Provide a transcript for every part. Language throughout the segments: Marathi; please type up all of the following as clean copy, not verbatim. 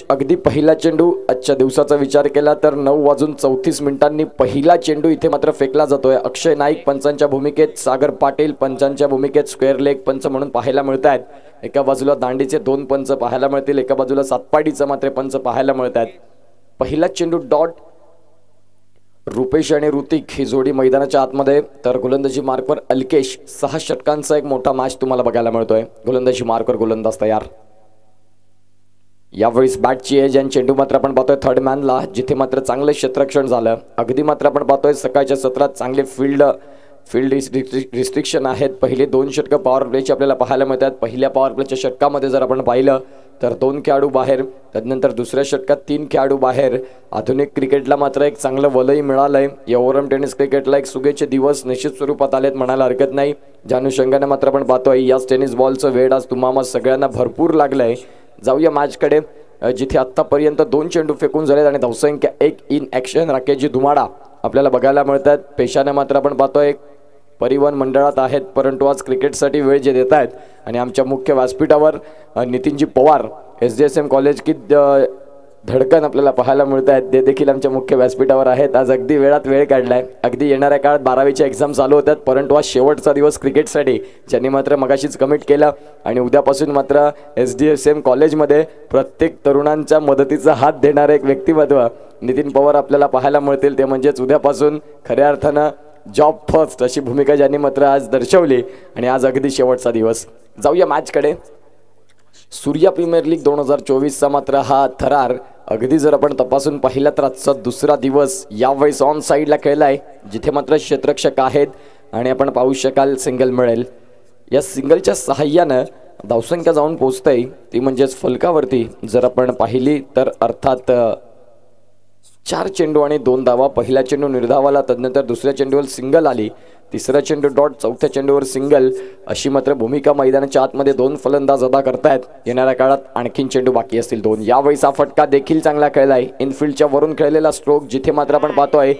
अगदी पहिला चेंडू आजच्या दिवसाचा विचार केला तर 9:34 पहिला चेंडू इथे मात्र फेकला जातोय। अक्षय नाईक पंचांच्या भूमिकेत, सागर पाटील पंचांच्या भूमिकेत स्क्वेअर लेग पंच म्हणून पाहायला मिळत आहेत। एका बाजूला दांडीचे 2 पंच पाहायला मिळतील, एका बाजूला सातपाडीचा मात्र पंच पाहायला मिळत आहेत। पहिला चेंडू डॉट, रुपेश आणि ऋतिक ही जोडी मैदानाच्या आतमध्ये, तर गोलंदाजी मार्कवर अल्केश। 6 षटकांचा एक मोठा मॅच तुम्हाला बघायला मिळतोय। गोलंदाजी मार्कवर गोलंदाज तयार। यावेळी बॅटची एज आणि चेंडू मात्र आपण पाहतोय थर्ड मॅनला, जिथे मात्र चांगले क्षेत्ररक्षण झालं। अगदी मात्र आपण पाहतोय सकाळच्या सत्रात चांगले फील्ड रिस्ट्रिक्शन आहेत। पहिले 2 षटक पॉवर प्लेचे आपल्याला पाहायला मिळतात। पहिल्या पॉवर प्लेच्या षटकामध्ये जर आपण पाहिलं तर 2 खेळाडू बाहेर, त्यानंतर दुसऱ्या षटकात 3 खेळाडू बाहेर। आधुनिक क्रिकेटला मात्र एक चांगलं वलय मिळालंय। या ओव्हरआर्म टेनिस क्रिकेटला एक सुगेचे दिवस निश्चित स्वरूपात आलेत म्हणायला हरकत नाही। ज्या अनुषंगाने मात्र आपण पाहतोय याच टेनिस बॉलचं वेड आज तुम्हाला सगळ्यांना भरपूर लागलंय। जाऊया मॅचकडे, जिथे आतापर्यंत 2 चेंडू फेकून झालेत आणि धावसंख्या 1 इन ॲक्शन राकेशजी धुमाडा आपल्याला बघायला मिळतात। पेशाने मात्र आपण पाहतोय परिवहन मंडळात आहेत, परंतु आज क्रिकेटसाठी वेळ जे देत आहेत आणि आमच्या मुख्य व्यासपीठावर नितीनजी पवार SDSM कॉलेज की धडकन आपल्याला पाहायला मिळत आहेत। ते देखील आमच्या मुख्य व्यासपीठावर आहेत। आज अगदी वेळात वेळ काढलाय। अगदी येणाऱ्या काळात 12वीच्या एक्झाम चालू होतात, परंतु आज शेवटचा दिवस क्रिकेटसाठी, ज्यांनी मात्र मगाशीच कमिट केलं आणि उद्यापासून मात्र SDSM कॉलेजमध्ये प्रत्येक तरुणांच्या मदतीचा हात देणारे एक व्यक्तिमत्व नितीन पवार आपल्याला पाहायला मिळतील। ते म्हणजेच उद्यापासून खऱ्या अर्थानं जॉब फर्स्ट अशी भूमिका ज्यांनी मात्र आज दर्शवली आणि आज अगदी शेवटचा दिवस। जाऊया मॅचकडे। सूर्या प्रीमियर लीग 2024चा मात्र हा थरार अगदी जर आपण तपासून पाहिला तर आजचा दुसरा दिवस यावेळेस ऑन साईडला खेळलाय, जिथे मात्र क्षेत्ररक्षक आहेत आणि आपण पाहू शकाल सिंगल मिळेल। या सिंगलच्या सहाय्यानं धावसंख्या जाऊन पोहोचते ती म्हणजेच फलकावरती जर आपण पाहिली तर अर्थात 4 चेंडू आणि 2 धावा। पहिला चेंडू निर्धावाला, तदनंतर दुसऱ्या चेंडूवर सिंगल आली, तिसरा चेंडू डॉट, चौथ्या चेंडूवर सिंगल, अशी मात्र भूमिका मैदानाच्या आतमध्ये 2 फलंदाज अदा करतायत। येणाऱ्या काळात आणखीन चेंडू बाकी असतील 2। यावेळी हा फटका देखील चांगला खेळलाय, इनफिल्डच्या वरून खेळलेला स्ट्रोक, जिथे मात्र आपण पाहतोय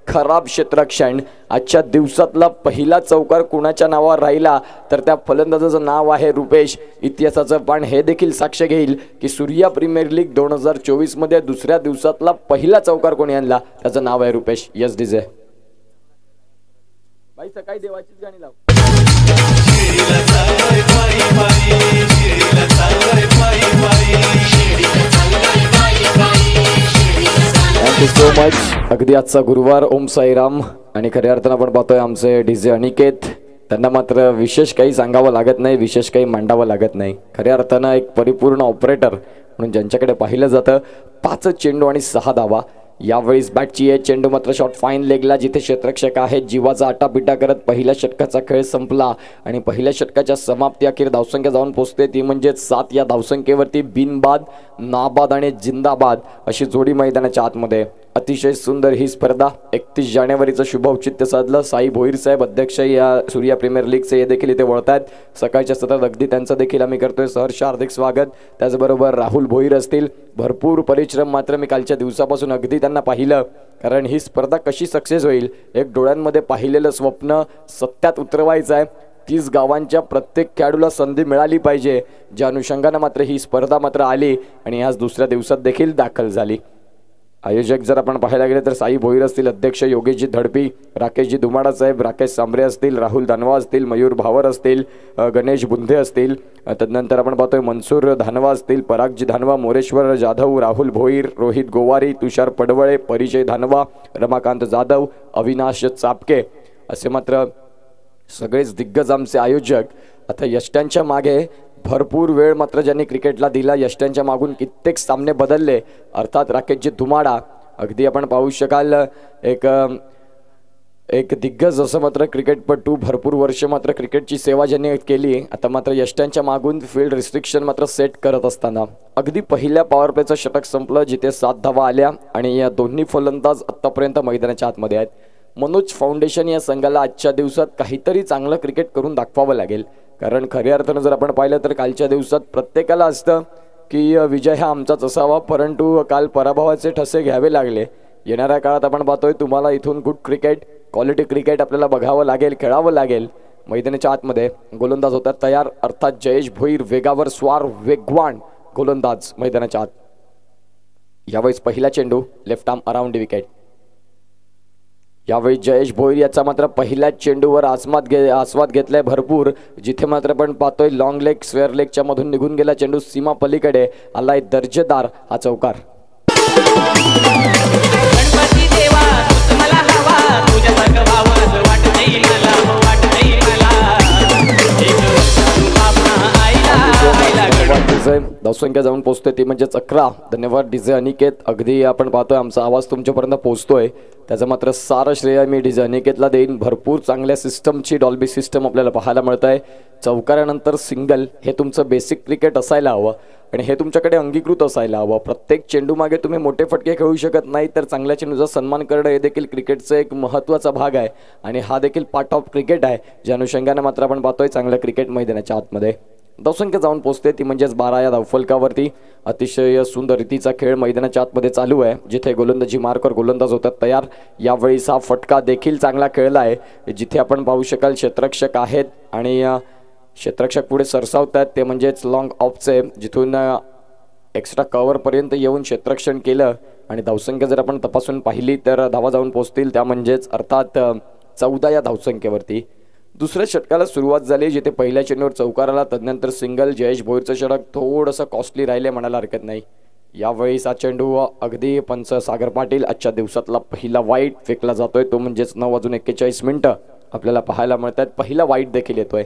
खराब क्षेत्ररक्षण। आजच्या दिवसातला पहिला चौकार कुणाच्या नावावर राहिला तर त्या फलंदाजाचं नाव आहे रुपेश। इतिहासाचं पण हे देखील साक्ष घेईल की सूर्या प्रीमियर लीग 2024 मध्ये दुसऱ्या दिवसातला पहिला चौकार कोणी आणला, त्याचं नाव आहे रुपेश। यस डीजे बाई, सकाळी देवाचीच गाणी लाव। Thank you so much. अगदी आजचा गुरुवार, ओम साईराम। आणि खऱ्या अर्थानं आपण पाहतोय आमचे डीजे अनिकेत, त्यांना मात्र विशेष काही सांगावं लागत नाही, विशेष काही मांडावं लागत नाही। खऱ्या अर्थानं एक परिपूर्ण ऑपरेटर म्हणून ज्यांच्याकडे पाहिलं जातं। 5 चेंडू आणि 6 धावा। यावेळी बॅटची आहे, चेंडू मात्र शॉट फाईन लेगला, जिथे क्षेत्ररक्षक आहेत जीवाचा आटापिटा करत पहिल्या षटकाचा खेळ संपला आणि पहिल्या षटकाच्या समाप्ती अखेर धावसंख्या जाऊन पोहोचते ती म्हणजे 7। या धावसंख्येवरती बिनबाद, नाबाद आणि जिंदाबाद अशी जोडी मैदानाच्या आतमध्ये। अतिशय सुंदर ही स्पर्धा। 31 जानेवारीचं शुभ औचित्य साधलं। साई भोईर साहेब अध्यक्ष या सूर्या प्रीमियर लीगचे हे देखील इथे वळत आहेत सकाळच्या सत्रात। अगदी त्यांचं देखील आम्ही करतोय सहर्ष हार्दिक स्वागत। त्याचबरोबर राहुल भोईर असतील, भरपूर परिश्रम मात्र मी कालच्या दिवसापासून अगदी त्यांना पाहिलं, कारण ही स्पर्धा कशी सक्सेस होईल एक डोळ्यांमध्ये पाहिलेलं स्वप्न सत्यात उतरवायचं आहे। 30 गावांच्या प्रत्येक खेळाडूला संधी मिळाली पाहिजे, ज्या अनुषंगाने मात्र ही स्पर्धा मात्र आली आणि आज दुसऱ्या दिवसात देखील दाखल झाली। आयोजक जर आपण पाहायला गेले तर साई भोईर असतील, अध्यक्ष योगेशजी धडपी, राकेशजी धुमाडा साहेब, राकेश सांबरे असतील, राहुल धानवा असतील, मयूर भावर असतील, गणेश बुंधे असतील, तदनंतर आपण पाहतोय मनसूर धानवा असतील, परागजी धानवा, मोरेश्वर जाधव, राहुल भोईर, रोहित गोवारी, तुषार पडवळे, परिचय धानवा, रमाकांत जाधव, अविनाश चापके असे मात्र सगळेच दिग्गज आमचे आयोजक। आता यष्ट्यांच्या मागे भरपूर वेळ मात्र ज्यांनी क्रिकेटला दिला, यष्ट्यांच्या मागून कित्येक सामने बदलले, अर्थात राकेशजी धुमाडा अगदी आपण पाहू शकाल एक दिग्गज असं मात्र क्रिकेटपटू, भरपूर वर्ष मात्र क्रिकेटची सेवा ज्यांनी केली। आता मात्र यष्ट्यांच्या मागून फील्ड रिस्ट्रिक्शन मात्र सेट करत असताना अगदी पहिल्या पॉवर प्लेचं षटक संपलं, जिथे 7 धावा आल्या आणि या दोन्ही फलंदाज आतापर्यंत मैदानाच्या आतमध्ये आहेत। मनोज फाउंडेशन या संघाला आजच्या दिवसात काहीतरी चांगलं क्रिकेट करून दाखवावं लागेल, कारण खऱ्या अर्थानं जर आपण पाहिलं तर कालच्या दिवसात प्रत्येकाला असतं की विजय हा आमचाच असावा, परंतु काल पराभवाचे ठसे घ्यावे लागले। येणाऱ्या काळात आपण पाहतोय तुम्हाला इथून गुड क्रिकेट, क्वालिटी क्रिकेट आपल्याला बघावं लागेल, खेळावं लागेल। मैदानाच्या आतमध्ये गोलंदाज होतात तयार, अर्थात जयेश भोईर वेगावर स्वार, वेगवान गोलंदाज मैदानाच्या आत। यावेळेस पहिला चेंडू लेफ्ट आर्म अराउंड विकेट. यावेळी जयेश भोईर याचा मात्र पहिल्याच चेंडूवर आस्वाद घेतलाय भरपूर. जिथे मात्र आपण पाहतोय लॉंग लेग स्क्वेअर लेगच्या मधून निघून गेला चेंडू सीमा पलीकडे आलाय दर्जेदार हा चौकार. गणपती देवा तूच मला हवा तुझ्या सारखं भावाचं वाट नाही मला वाट नाही मला धावसंख्या जाऊन पोहोचतोय ती म्हणजे 11. धन्यवाद डीजे अनिकेत. अगदी आपण पाहतोय आमचा आवाज तुमच्यापर्यंत पोहोचतोय त्याचं मात्र सारं श्रेय मी डीजे अनिकेतला देईन. भरपूर चांगल्या सिस्टमची डॉल्बी सिस्टम आपल्याला पाहायला मिळत आहे. चौकारानंतर सिंगल हे तुमचं बेसिक क्रिकेट असायला हवं आणि हे तुमच्याकडे अंगीकृत असायला हवं. प्रत्येक चेंडू मागे तुम्ही मोठे फटके खेळू शकत नाही तर चांगल्या चेंडूचा सन्मान करणं हे देखील क्रिकेटचा एक महत्त्वाचा भाग आहे आणि हा देखील पार्ट ऑफ क्रिकेट आहे. ज्या अनुषंगाने मात्र आपण पाहतोय चांगल्या क्रिकेट मैदानाच्या आतमध्ये धावसंख्या जाऊन पोहोचते ती म्हणजेच 12 या धावफलकावरती. अतिशय सुंदर रीतीचा खेळ मैदानाच्या आतमध्ये चालू आहे. जिथे गोलंदाजी मार्कवर गोलंदाज होतात तयार. यावेळी हा फटका देखील चांगला खेळला आहे. जिथे आपण पाहू शकाल क्षेत्ररक्षक आहेत आणि क्षेत्ररक्षक पुढे सरसावतात ते म्हणजेच लॉंग ऑफचे जिथून एक्स्ट्रा कव्हरपर्यंत येऊन क्षेत्ररक्षण केलं आणि धावसंख्या जर आपण तपासून पाहिली तर धावा जाऊन पोहोचतील त्या म्हणजेच अर्थात 14 या धावसंख्येवरती. दुसऱ्या षटकाला सुरुवात झाली जिथे पहिल्या चेंडूवर चौकार आला. तदनंतर सिंगल जयेश भोईरचं षटक थोडंसं कॉस्टली राहिले म्हणायला हरकत नाही. यावेळी हा चेंडू अगदी पंच सागर पाटील आजच्या दिवसातला पहिला वाईट फेकला जातोय तो म्हणजेच 9:41 आपल्याला पाहायला मिळतात. पहिला वाईट देखील येतोय.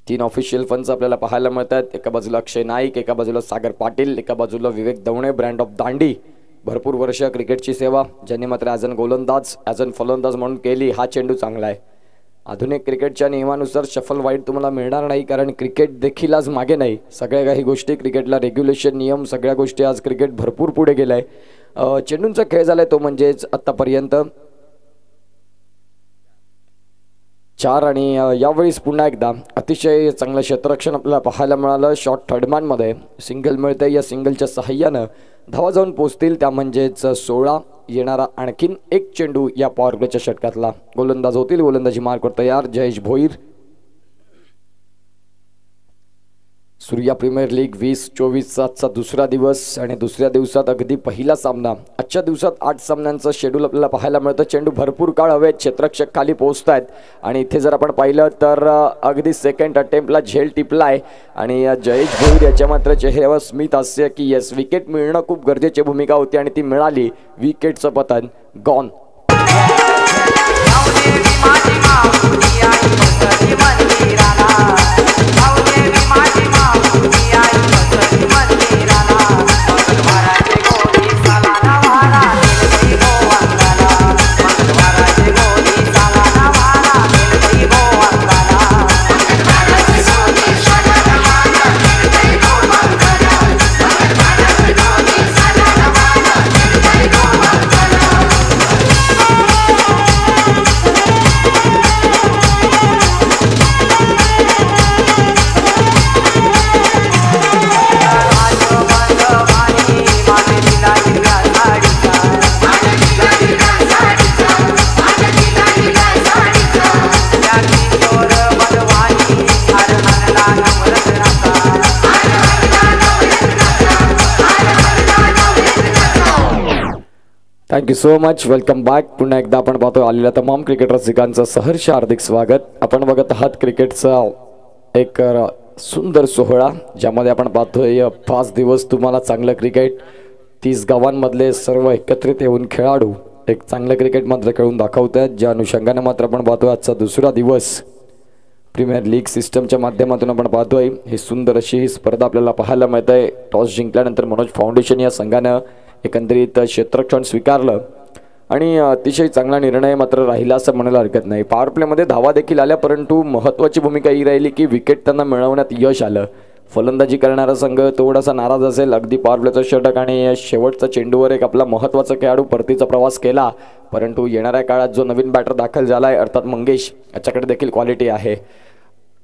3 ऑफिशियल फंच आपल्याला पाहायला मिळतात. एका बाजूला अक्षय नाईक, एका बाजूला सागर पाटील, एका बाजूला विवेक दवणे ब्रँड ऑफ दांडी. भरपूर वर्ष क्रिकेटची सेवा ज्यांनी मात्र ॲज अन गोलंदाज ॲज अन फलंदाज म्हणून केली. हा चेंडू चांगला आहे. आधुनिक क्रिकेटच्या नियमानुसार शफल वाईट तुम्हाला मिळणार नाही कारण क्रिकेट देखील आज मागे नाही. सगळ्या काही गोष्टी क्रिकेटला रेग्युलेशन नियम सगळ्या गोष्टी आज क्रिकेट भरपूर पुढे गेलाय. चेंडूंचा खेळ झालाय तो म्हणजेच आतापर्यंत 4 आणि यावेळीस पुन्हा एकदा अतिशय चांगलं क्षेत्ररक्षण आपल्याला पाहायला मिळालं. शॉर्ट थर्डमॅनमध्ये सिंगल मिळते. या सिंगलच्या सहाय्यानं धावा जाऊन पोहोचतील त्या म्हणजेच 16. येणारा आणखीन एक चेंडू या पॉवर प्लेच्या षटकातला गोलंदाज होतील. गोलंदाजी मार्कवर तयार जयेश भोईर. सूर्या प्रीमियर लीग 2024 चा दुसरा दिवस आणि दुसऱ्या दिवसात अगदी पहिला सामना. आजच्या दिवसात 8 सामन्यांचं शेड्यूल आपल्याला पाहायला मिळतं. चेंडू भरपूर काळ हवेत. क्षेत्ररक्षक खाली पोहोचतायत आणि इथे जर आपण पाहिलं तर अगदी सेकंड अटेम्प्टला झेल टिपलाय आणि जयेश भोईर याच्या मात्र चेहऱ्यावर स्मित हास्य की येस विकेट मिळणं खूप गरजेची भूमिका होती आणि ती मिळाली. विकेटचं पतन gone. Thank you so much. Welcome back. पुन्हा एकदा आपण पाहतो आलेल्या तमाम क्रिकेट रसिकांचं सहर्ष हार्दिक स्वागत. आपण बघत आहात क्रिकेटचा एक सुंदर सोहळा ज्यामध्ये आपण पाहतोय 5 दिवस तुम्हाला चांगलं क्रिकेट 30 गावांमधले सर्व एकत्रित येऊन खेळाडू एक चांगलं क्रिकेट मात्र खेळून दाखवत आहेत. ज्या अनुषंगाने मात्र आपण पाहतोय आजचा दुसरा दिवस प्रीमियर लीग सिस्टमच्या माध्यमातून आपण पाहतोय ही सुंदर अशी ही स्पर्धा आपल्याला पाहायला मिळत आहे. टॉस जिंकल्यानंतर मनोज फाउंडेशन या संघानं एकंदरीत क्षेत्ररक्षण स्वीकारलं आणि अतिशय चांगला निर्णय मात्र राहिला असं म्हणायला हरकत नाही. पॉवर प्लेमध्ये धावा देखील आल्या परंतु महत्त्वाची भूमिका ही राहिली की विकेट त्यांना मिळवण्यात यश आलं. फलंदाजी करणारा संघ थोडासा नाराज असेल. अगदी पॉवर प्लेचं षटक आणि शेवटचा चेंडूवर एक आपला महत्त्वाचा खेळाडू परतीचा प्रवास केला परंतु येणाऱ्या काळात जो नवीन बॅटर दाखल झाला आहे अर्थात मंगेश याच्याकडे देखील क्वालिटी आहे.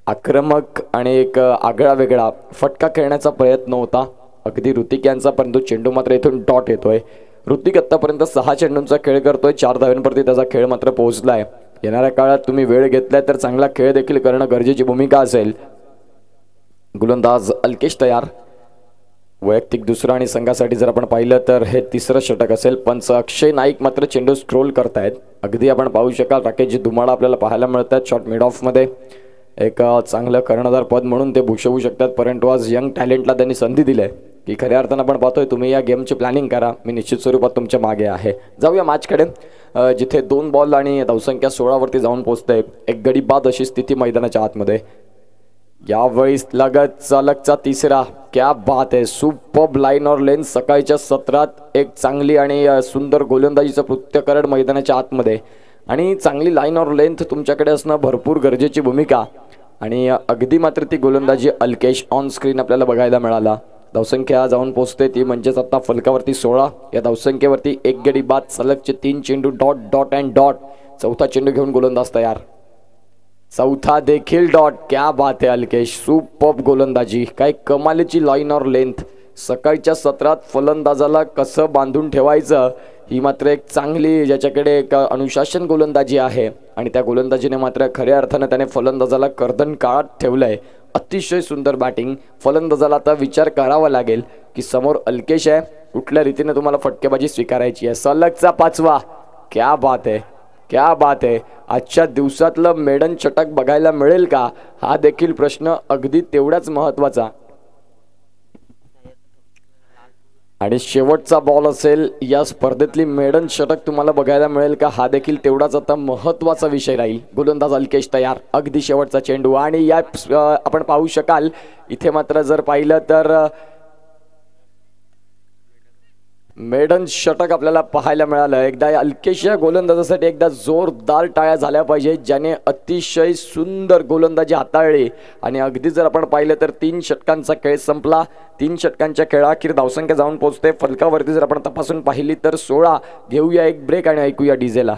आक्रमक आणि एक आगळा वेगळा फटका खेळण्याचा प्रयत्न होता अगदी ऋतिक यांचा परंतु चेंडू मात्र इथून डॉट येतोय. ऋतिक आत्तापर्यंत 6 चेंडूंचा खेळ करतोय. 4 धावांवरती त्याचा खेळ मात्र पोहोचलाय. येणाऱ्या काळात तुम्ही वेळ घेतलाय तर चांगला खेळ देखील करणं गरजेची भूमिका असेल. गोलंदाज अल्केश तयार. वैयक्तिक दुसरं आणि संघासाठी जर आपण पाहिलं तर हे तिसरं षटक असेल. पंच अक्षय नाईक मात्र चेंडू स्क्रोल करतायत. अगदी आपण पाहू शकाल राकेशजी धुमाळा आपल्याला पाहायला मिळतात. शॉट मिड ऑफमध्ये एक चांगलं कर्णधार पद म्हणून ते भूषवू शकतात, परंतु आज यंग टॅलेंटला त्यांनी संधी दिली आहे की खऱ्या अर्थानं आपण पाहतोय तुम्ही या गेमची प्लॅनिंग करा, मी निश्चित स्वरूपात तुमच्या मागे आहे. जाऊया मॅचकडे, जिथे 2 बॉल आणि धावसंख्या 16 वरती जाऊन पोहोचते. एक गडी बाद अशी स्थिती मैदानाच्या आतमध्ये. यावेळी लगत सलगचा तिसरा. क्या बात आहे, सुपर्ब लाईन और लेंथ. सकाळच्या सत्रात एक चांगली आणि सुंदर गोलंदाजीचं पृथ्थकरण मैदानाच्या आतमध्ये आणि चांगली लाईन और लेंथ तुमच्याकडे असणं भरपूर गरजेची भूमिका. आणि अगदी मात्र ती गोलंदाजी अल्केश ऑन स्क्रीन आपल्याला बघायला मिळाला. धावसंख्या जाऊन पोहोचते ती म्हणजेच आता फलकावरती 16. या धावसंख्येवरती एक गडी बाद, सलगचे 3 चेंडू डॉट डॉट अँड डॉट. चौथा चेंडू घेऊन गोलंदाज तयार. चौथा देखील डॉट. क्या बात आहे अल्केश, सुपर्ब गोलंदाजी. काय कमालीची लाईन और लेंथ. सकाळच्या सत्रात फलंदाजाला कसं बांधून ठेवायचं ही मात्र एक चांगली ज्याच्याकडे एक अनुशासन गोलंदाजी आहे आणि त्या गोलंदाजीने मात्र खऱ्या अर्थानं त्याने फलंदाजाला कर्दन काळात ठेवलंय. अतिशय सुंदर बॅटिंग. फलंदाजाला आता विचार करावा लागेल की समोर अल्केश आहे, कुठल्या रीतीने तुम्हाला फटकेबाजी स्वीकारायची आहे. सलगचा 5वा. क्या बात आहे, क्या बात आहे. आजच्या दिवसातलं मेडन षटक बघायला मिळेल का, हा देखील प्रश्न अगदी तेवढाच महत्त्वाचा. आणि शेवटचा बॉल असेल या स्पर्धेतली मेडन षटक तुम्हाला बघायला मिळेल का, हा देखील तेवढाच आता महत्त्वाचा विषय राहील. गोलंदाज अल्केश तयार. अगदी शेवटचा चेंडू आणि या आपण पाहू शकाल इथे मात्र जर पाहिलं तर मेडन षटक आपल्याला पाहायला मिळालं. एकदा अल्केश या गोलंदाजासाठी एकदा जोरदार टाळ्या झाल्या पाहिजे, ज्याने अतिशय सुंदर गोलंदाजी हाताळली. आणि अगदी जर आपण पाहिलं तर 3 षटकांचा खेळ संपला. 3 षटकांच्या खेळाखेर धावसंख्या जाऊन पोहोचते फलकावरती जर आपण तपासून पाहिली तर 16. घेऊया एक ब्रेक आणि ऐकूया डीजेला.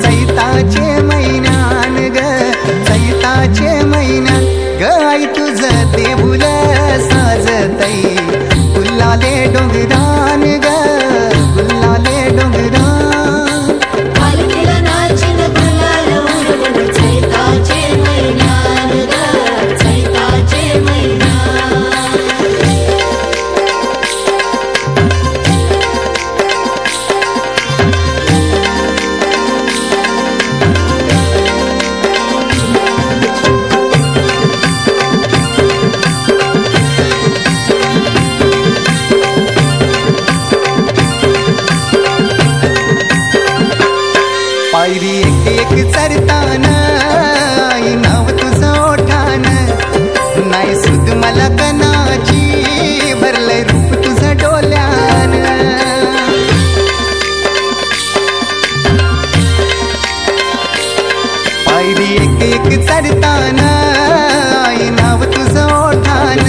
चैताचे महिन्यान ग, चैताचे महिन्यान ग, आई तुझं देऊळ साजतई. गुल्लाले डोंगरान ग, गुल्लाले डोंगरान. पालखीला नाचिन गुलाल उडवून, चैताचे महिन्यान ग, चैताचे महिन्यान. पायरी एक एक चरताना आई नाव तुझं ओठान. नाही सुद मला कनाची, भरलंय रूप तुझं डोल्यान. पायरी एक एक चरताना आई नाव तुझं ओठान.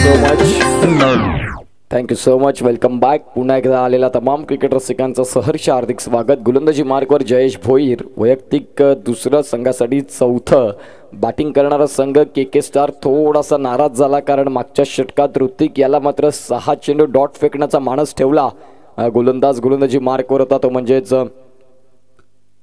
Thank you so much. Welcome back. पुन्हा एकदा आलेला तमाम क्रिकेट रसिकांचं सहर्ष हार्दिक स्वागत. गोलंदाजी मार्कवर जयेश भोईर. वैयक्तिक दुसरं, संघासाठी 4थं. बॅटिंग करणारा संघ के स्टार थोडासा नाराज झाला, कारण मागच्या षटकात ऋतिक याला मात्र 6 चेंडू डॉट फेकण्याचा मानस ठेवला. गोलंदाजी मार्कवर होता तो म्हणजेच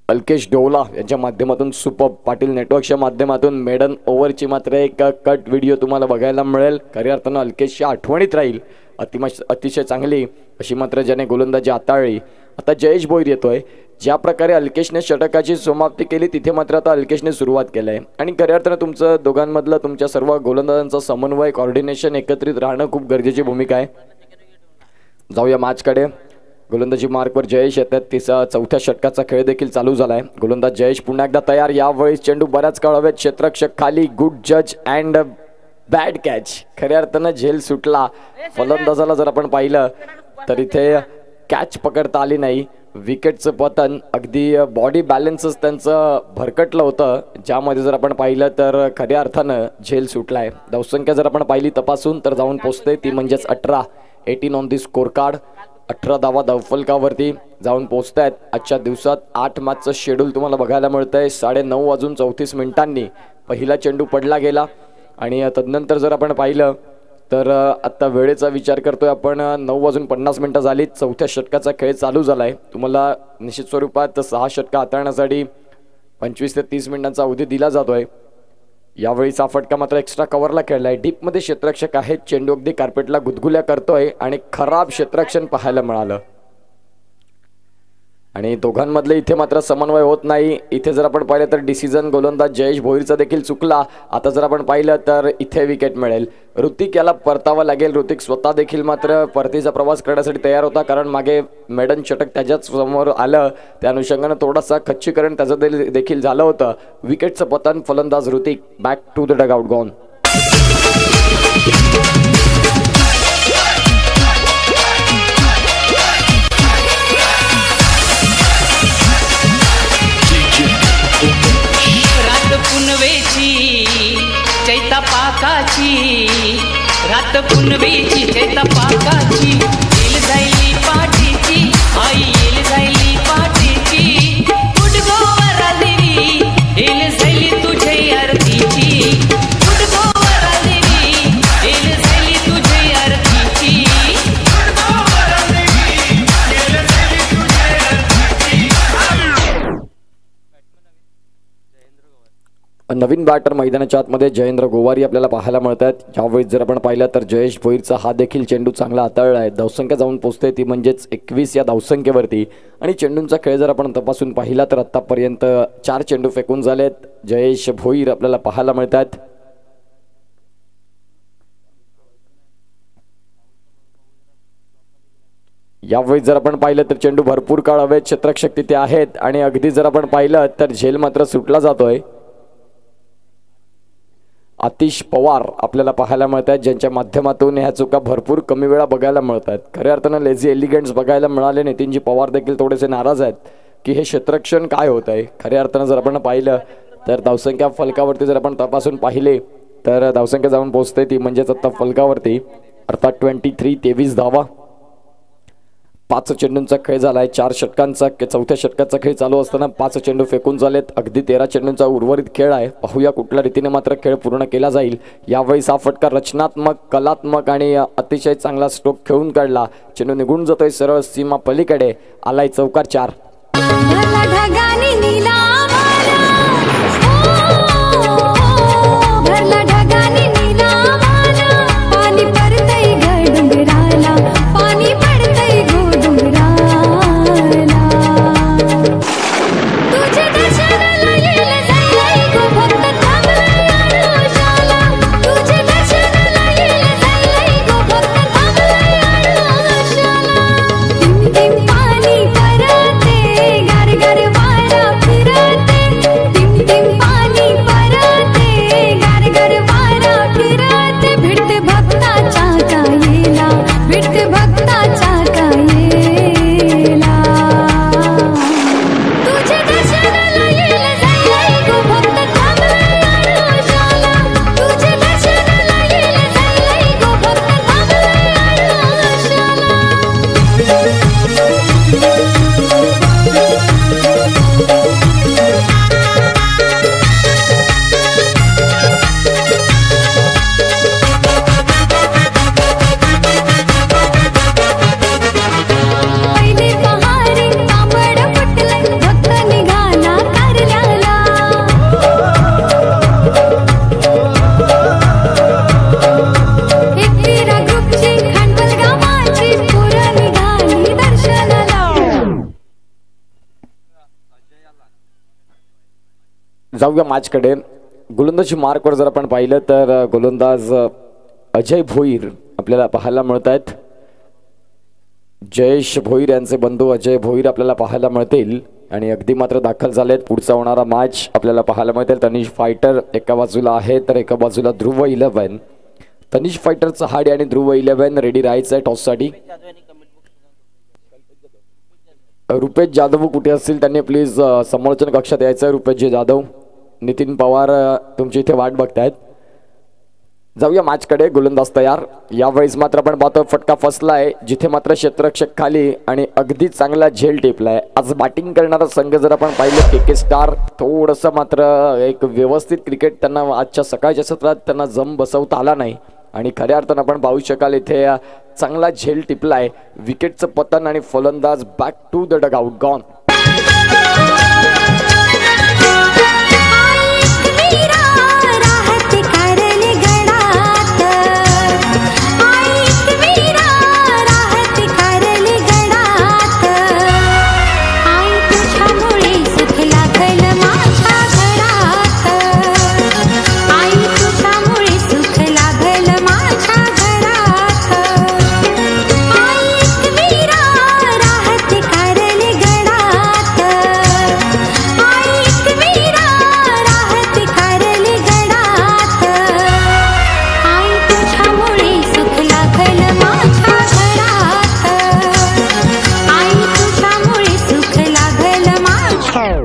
अल्केश डोला यांच्या माध्यमातून. सुपर्ब. पाटील नेटवर्कच्या माध्यमातून मेडन ओव्हरची मात्र एक कट व्हिडिओ तुम्हाला बघायला मिळेल. खऱ्या अर्थानं अल्केशच्या आठवणीत राहील. अतिशय चांगली अशी मात्र ज्याने गोलंदाजी हाताळली. आता जयेश भोईर येतोय. ज्या प्रकारे अल्केशने षटकाची समाप्ती केली तिथे मात्र आता अल्केशने सुरुवात केली आहे. आणि खऱ्या अर्थानं तुमचं दोघांमधलं, तुमच्या सर्व गोलंदाजांचा समन्वय, कोऑर्डिनेशन, एकत्रित राहणं खूप गरजेची भूमिका आहे. जाऊया मॅचकडे. गोलंदाजी मार्कवर जयेश येतात. 4थ्या षटकाचा खेळ देखील चालू झालाय. गोलंदाज जयेश पुन्हा एकदा तयार. यावेळी चेंडू बऱ्याच काळ हवेत. क्षेत्ररक्षक खाली. गुड जज अँड बॅड कॅच. खऱ्या अर्थानं झेल सुटला. फलंदाजाला जर आपण पाहिलं तर इथे कॅच पकडता आली नाही. विकेटचं पतन, अगदी बॉडी बॅलन्सच त्यांचं भरकटलं होतं, ज्यामध्ये जर आपण पाहिलं तर खऱ्या अर्थानं झेल सुटलाय. धावसंख्या जर आपण पाहिली तपासून तर जाऊन पोचते ती म्हणजेच 18. 18 ऑन दी स्कोर कार्ड. 18 धावा धावफलकावरती जाऊन पोहोचत आहेत. आजच्या दिवसात 8 मॅचचं शेड्यूल तुम्हाला बघायला मिळतंय. 9:30 पहिला चेंडू पडला गेला. आणि तदनंतर जर आपण पाहिलं तर आत्ता वेळेचा विचार करतोय आपण 9:50 झालीत. चौथ्या षटकाचा खेळ चालू झालाय. तुम्हाला निश्चित स्वरूपात 6 षटकं हाताळण्यासाठी 25 ते 30 मिनिटांचा अवधी दिला जातोय. यावेळी हा फटका मात्र एक्स्ट्रा कव्हरला खेळलाय. डीपमध्ये क्षेत्ररक्षक आहेत. चेंडू अगदी कार्पेटला गुदगुल्या करतोय आणि खराब क्षेत्ररक्षण पाहायला मिळालं आणि दोघांमधले इथे मात्र समन्वय होत नाही. इथे जर आपण पाहिलं तर डिसिजन गोलंदाज जयेश भोईरचा देखील चुकला. आता जर आपण पाहिलं तर इथे विकेट मिळेल. ऋतिक याला परतावा लागेल. ऋतिक स्वतः देखील मात्र परतीचा प्रवास करण्यासाठी तयार होता, कारण मागे मेडन षटक त्याच्याच समोर आलं. त्या अनुषंगानं थोडासा खच्चीकरण त्याचं देखील झालं होतं. विकेटचं पतन. फलंदाज Hrithik back to the dugout gone. रात पुनवेची चैता पाकाची, रात पुनवेची चैता पाकाची, येल जायली पाठीची आई, येल जायली पाठीची, उडगोवरा देवी येल जायली तुझे आरतीची, उडगोवरा देवी येल जायली तुझे आरतीची, उडगोवरा देवी येल जायली तुझे आरतीची. नवीन बॅटर मैदानाच्या आतमध्ये जयेंद्र गोवारी आपल्याला पाहायला मिळत आहेत. यावेळी जर आपण पाहिलं तर जयेश भोईरचा हा देखील चेंडू चांगला हाताळला आहे. धावसंख्या जाऊन पोहोचते ती म्हणजेच 21 या धावसंख्येवरती. आणि चेंडूंचा खेळ जर आपण तपासून पाहिला तर आतापर्यंत 4 चेंडू फेकून झालेत. जयेश भोईर आपल्याला पाहायला मिळतात. यावेळी जर आपण पाहिलं तर चेंडू भरपूर काळ हवेत. क्षेत्ररक्षक तिथे आहेत आणि अगदी जर आपण पाहिलं तर झेल मात्र सुटला जातोय. आतिश पवार आपल्याला पाहायला मिळत आहेत, ज्यांच्या माध्यमातून ह्या चुका भरपूर कमी वेळा बघायला मिळत आहेत. खऱ्या अर्थानं लेझी एलिगंट्स बघायला मिळाले. नितीनजी पवार देखील थोडेसे नाराज आहेत की हे क्षेत्ररक्षण काय होत आहे. खऱ्या अर्थानं जर आपण पाहिलं तर धावसंख्या फलकावरती जर आपण तपासून पाहिले तर धावसंख्या जाऊन पोहोचते ती म्हणजेच आता फलकावरती अर्थात 23 धावा. 5 चेंडूंचा खेळ झालाय. 4 षटकांचा चौथ्या षटकाचा खेळ चालू असताना 5 चेंडू फेकून झालेत. अगदी 13 चेंडूंचा उर्वरित खेळ आहे. पाहूया कुठल्या रीतीने मात्र खेळ पूर्ण केला जाईल. यावेळी हा फटका रचनात्मक, कलात्मक आणि अतिशय चांगला स्ट्रोक खेळून काढला. चेंडू निघून जातोय सरळ सीमा पलीकडे. आलाय चौकार 4. जाऊया मॅचकडे. गोलंदाजी मार्कवर जर आपण पाहिलं तर गोलंदाज अजय भोईर आपल्याला पाहायला मिळत आहेत. जयेश भोईर यांचे बंधू अजय भोईर आपल्याला पाहायला मिळतील आणि अगदी मात्र दाखल झालेत. पुढचा होणारा मॅच आपल्याला पाहायला मिळतील. तनिष फायटर एका बाजूला आहे तर एका बाजूला ध्रुव 11. तनिष फायटर चहाडी आणि ध्रुव 11 रेडी राहायचं आहे टॉससाठी. रुपेश जाधव कुठे असतील त्यांनी प्लीज समालोचन कक्षात यायचं आहे. रुपेशजी जाधव, नितीन पवार तुमची इथे वाट बघतायत. जाऊया मॅचकडे. गोलंदाज तयार. यावेळेस मात्र आपण पाहतो फटका फसलाय, जिथे मात्र क्षेत्ररक्षक खाली आणि अगदी चांगला झेल टेपलाय. आज बॅटिंग करणारा संघ जर आपण पाहिलं के स्टार, थोडंसं मात्र एक व्यवस्थित क्रिकेट त्यांना आजच्या सकाळच्या सत्रात त्यांना जम बसवता आला नाही. आणि खऱ्या अर्थानं आपण पाहू शकाल इथे चांगला झेल टिपलाय. विकेटचं पतन आणि फलंदाज back to the dugout gone.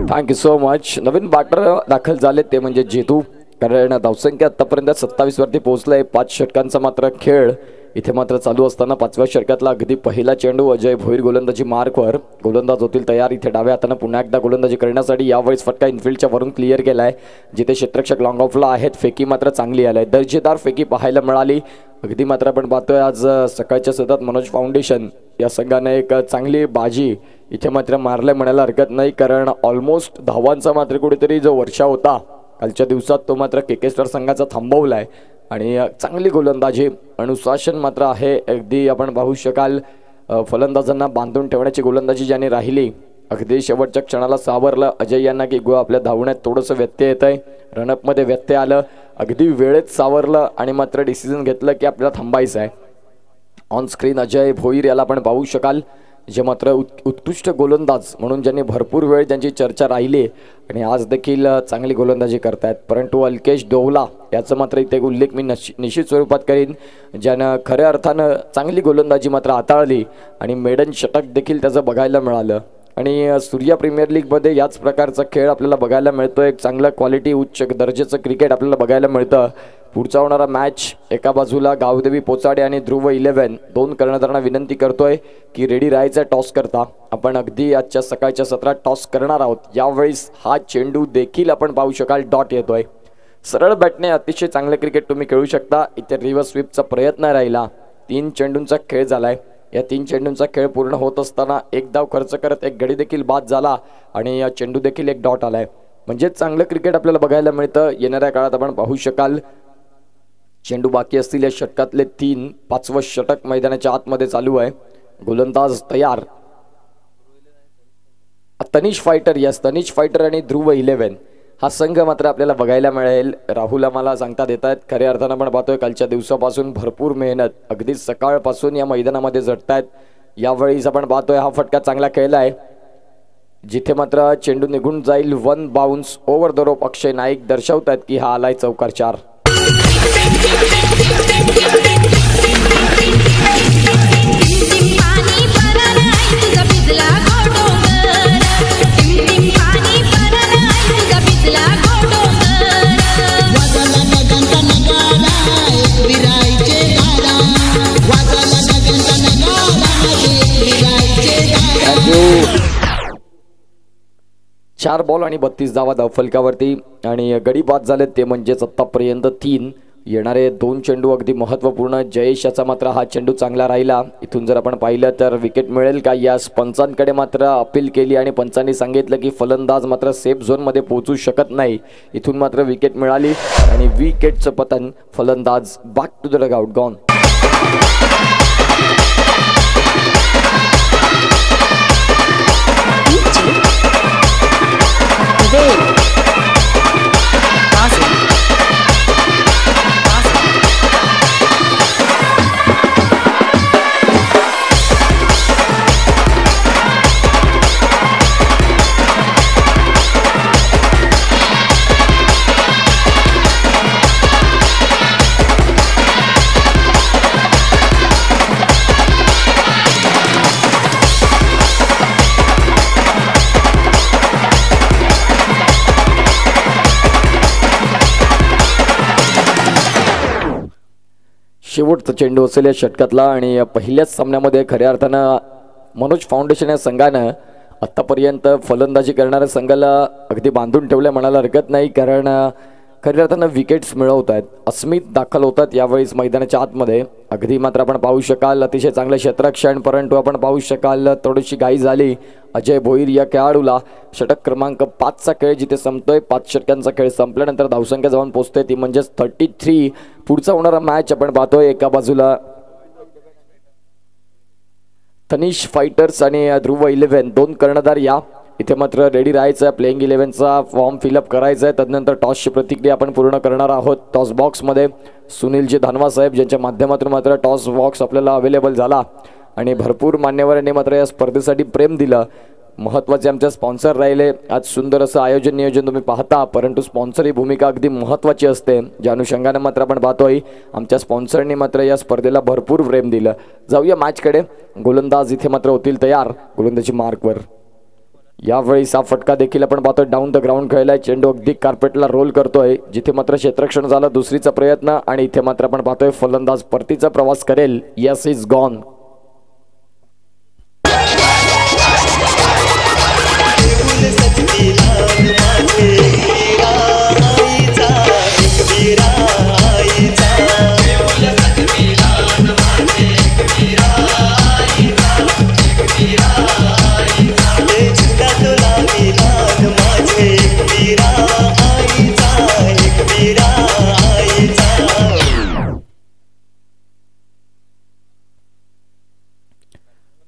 Thank you so much. नवीन बॅटर दाखल झाले ते म्हणजे जेतू, कारण धावसंख्या आतापर्यंत 27 वरती पोहोचलाय. 5 षटकांचा मात्र खेळ इथे मात्र चालू असताना 5व्या षटकातला अगदी पहिला चेंडू अजय भोईर गोलंदाजी मार्कवर. गोलंदाज होतील तयार. इथे डाव्या हाताने पुन्हा एकदा गोलंदाजी करण्यासाठी यावेळेस फटका इनफिल्डच्या वरून क्लिअर केलाय, जिथे क्षेत्ररक्षक लॉंग ऑफला आहेत. फेकी मात्र चांगली आलाय, दर्जेदार फेकी पाहायला मिळाली. अगदी मात्र आपण पाहतोय आज सकाळच्या सतत मनोज फाउंडेशन या संघाने एक चांगली बाजी इथे मात्र मारले म्हणायला हरकत नाही, कारण ऑलमोस्ट धावांचा मात्र कुठेतरी जो वर्षा होता कालच्या दिवसात तो मात्र के स्टार संघाचा थांबवलाय. आणि चांगली गोलंदाजी, अनुशासन मात्र आहे. अगदी आपण पाहू शकाल फलंदाजांना बांधून ठेवण्याची गोलंदाजी ज्याने राहिली. अगदी शेवटच्या क्षणाला सावरलं अजय यांना की आपल्या धावण्यात थोडंसं व्यत्यय येत आहे, रनअपमध्ये व्यत्यय आलं. अगदी वेळेत सावरलं आणि मात्र डिसिजन घेतलं की आपल्याला थांबायचं आहे. ऑन स्क्रीन अजय भोईर याला आपण पाहू शकाल, जे मात्र उत्कृष्ट गोलंदाज म्हणून ज्यांनी भरपूर वेळ त्यांची चर्चा राहिली आणि आज देखील चांगली गोलंदाजी करतायत. परंतु अल्केश डोवला याचं मात्र इथे उल्लेख मी निश्चित स्वरूपात करीन, ज्यानं खऱ्या अर्थानं चांगली गोलंदाजी मात्र हाताळली आणि मेडन षटक देखील त्याचं बघायला मिळालं. आणि सूर्या प्रीमियर लीगमध्ये याच प्रकारचा खेळ आपल्याला बघायला मिळतो. एक चांगला क्वालिटी उच्च दर्जाचं क्रिकेट आपल्याला बघायला मिळतं. पुढचा होणारा मॅच एका बाजूला गावदेवी पोचाडे आणि ध्रुव 11 दोन कर्णधारांना विनंती करतोय की रेडी राहायचं टॉस करता. आपण अगदी आजच्या सकाळच्या सत्रात टॉस करणार आहोत. यावेळेस हा चेंडू देखील आपण पाहू शकाल डॉट येतोय. सरळ बॅटने अतिशय चांगलं क्रिकेट तुम्ही खेळू शकता. इथे रिव्हर्स स्वीपचा प्रयत्न राहिला. 3 चेंडूंचा खेळ झालाय. या 3 चेंडूंचा खेळ पूर्ण होत असताना एक धाव खर्च करत एक गडी देखील बाद झाला आणि या चेंडू देखील एक डॉट आलाय. म्हणजे चांगलं क्रिकेट आपल्याला बघायला मिळतं. येणाऱ्या काळात आपण पाहू शकाल चेंडू बाकी असतील या षटकातले 3. 5वं षटक मैदानाच्या आतमध्ये चालू आहे. गोलंदाज तयार. Tanish fighter, yes Tanish fighter आणि ध्रुव 11 हा संघ मात्र आपल्याला बघायला मिळेल. राहुल आम्हाला सांगता देत आहेत. खऱ्या अर्थानं आपण पाहतोय कालच्या दिवसापासून भरपूर मेहनत अगदी सकाळपासून या मैदानामध्ये झटतायत. यावेळीच आपण पाहतोय हा फटका चांगला खेळला आहे, जिथे मात्र चेंडू निघून जाईल. 1 बाउन्स ओव्हर द रोप. अक्षय नाईक दर्शवतात की हा आलाय चौकार 4. चार बॉल आणि 32 धावा धावफलकावरती आणि गडी बाद झाले ते म्हणजेच आतापर्यंत 3. येणारे 2 चेंडू अगदी महत्त्वपूर्ण. जयेश याचा मात्र हा चेंडू चांगला राहिला. इथून जर आपण पाहिलं तर विकेट मिळेल का यास पंचांकडे मात्र अपील केली आणि पंचांनी सांगितलं की फलंदाज मात्र सेफ झोनमध्ये पोहोचू शकत नाही. इथून मात्र विकेट मिळाली आणि विकेटचं पतन. फलंदाज back to the dugout gone. शेवटचा चेंडू असेल या षटकातला आणि पहिल्याच सामन्यामध्ये खऱ्या अर्थानं मनोज फाउंडेशन या संघानं आत्तापर्यंत फलंदाजी करणाऱ्या संघाला अगदी बांधून ठेवलं म्हणायला हरकत नाही, कारण खऱ्या अर्थानं विकेट्स मिळवत आहेत. अस्मित दाखल होतात यावेळेस मैदानाच्या आतमध्ये. अगदी मात्र आपण पाहू शकाल अतिशय चांगलं क्षेत्ररक्षण, परंतु आपण पाहू शकाल थोडीशी घाई झाली अजय भोईर या खेळाडूला. षटक क्रमांक 5चा खेळ जिथे संपतोय, 5 षटकांचा खेळ संपल्यानंतर धावसंख्या जाऊन पोहोचते ती म्हणजेच 33. पुढचा होणारा मॅच आपण पाहतोय एका बाजूला तनिष फायटर्स आणि ध्रुव 11 दोन कर्णधार या इथे मात्र रेडी राहायचं आहे. प्लेइंग 11चा फॉर्म फिलअप करायचा आहे. तदनंतर टॉसची प्रतिक्रिया आपण पूर्ण करणार आहोत. टॉस बॉक्समध्ये सुनीलजी धानवा साहेब ज्यांच्या माध्यमातून मात्र टॉस बॉक्स आपल्याला अवेलेबल झाला आणि भरपूर मान्यवरांनी मात्र या स्पर्धेसाठी प्रेम दिलं. महत्त्वाचे आमचे स्पॉन्सर राहिले. आज सुंदर असं आयोजन नियोजन तुम्ही पाहता, परंतु स्पॉन्सर ही भूमिका अगदी महत्त्वाची असते. ज्या अनुषंगाने मात्र आपण पाहतोय आमच्या स्पॉन्सरनी मात्र या स्पर्धेला भरपूर प्रेम दिलं. जाऊया मॅचकडे. गोलंदाज इथे मात्र होतील तयार गोलंदाजी मार्कवर. यावेळी हा फटका देखील आपण पाहतोय डाऊन द ग्राउंड खेळलाय. चेंडू अगदी कार्पेटला रोल करतोय. जिथे मात्र क्षेत्ररक्षण झालं दुसरीचा प्रयत्न आणि इथे मात्र आपण पाहतोय फलंदाज परतीचा प्रवास करेल. Yes is gone.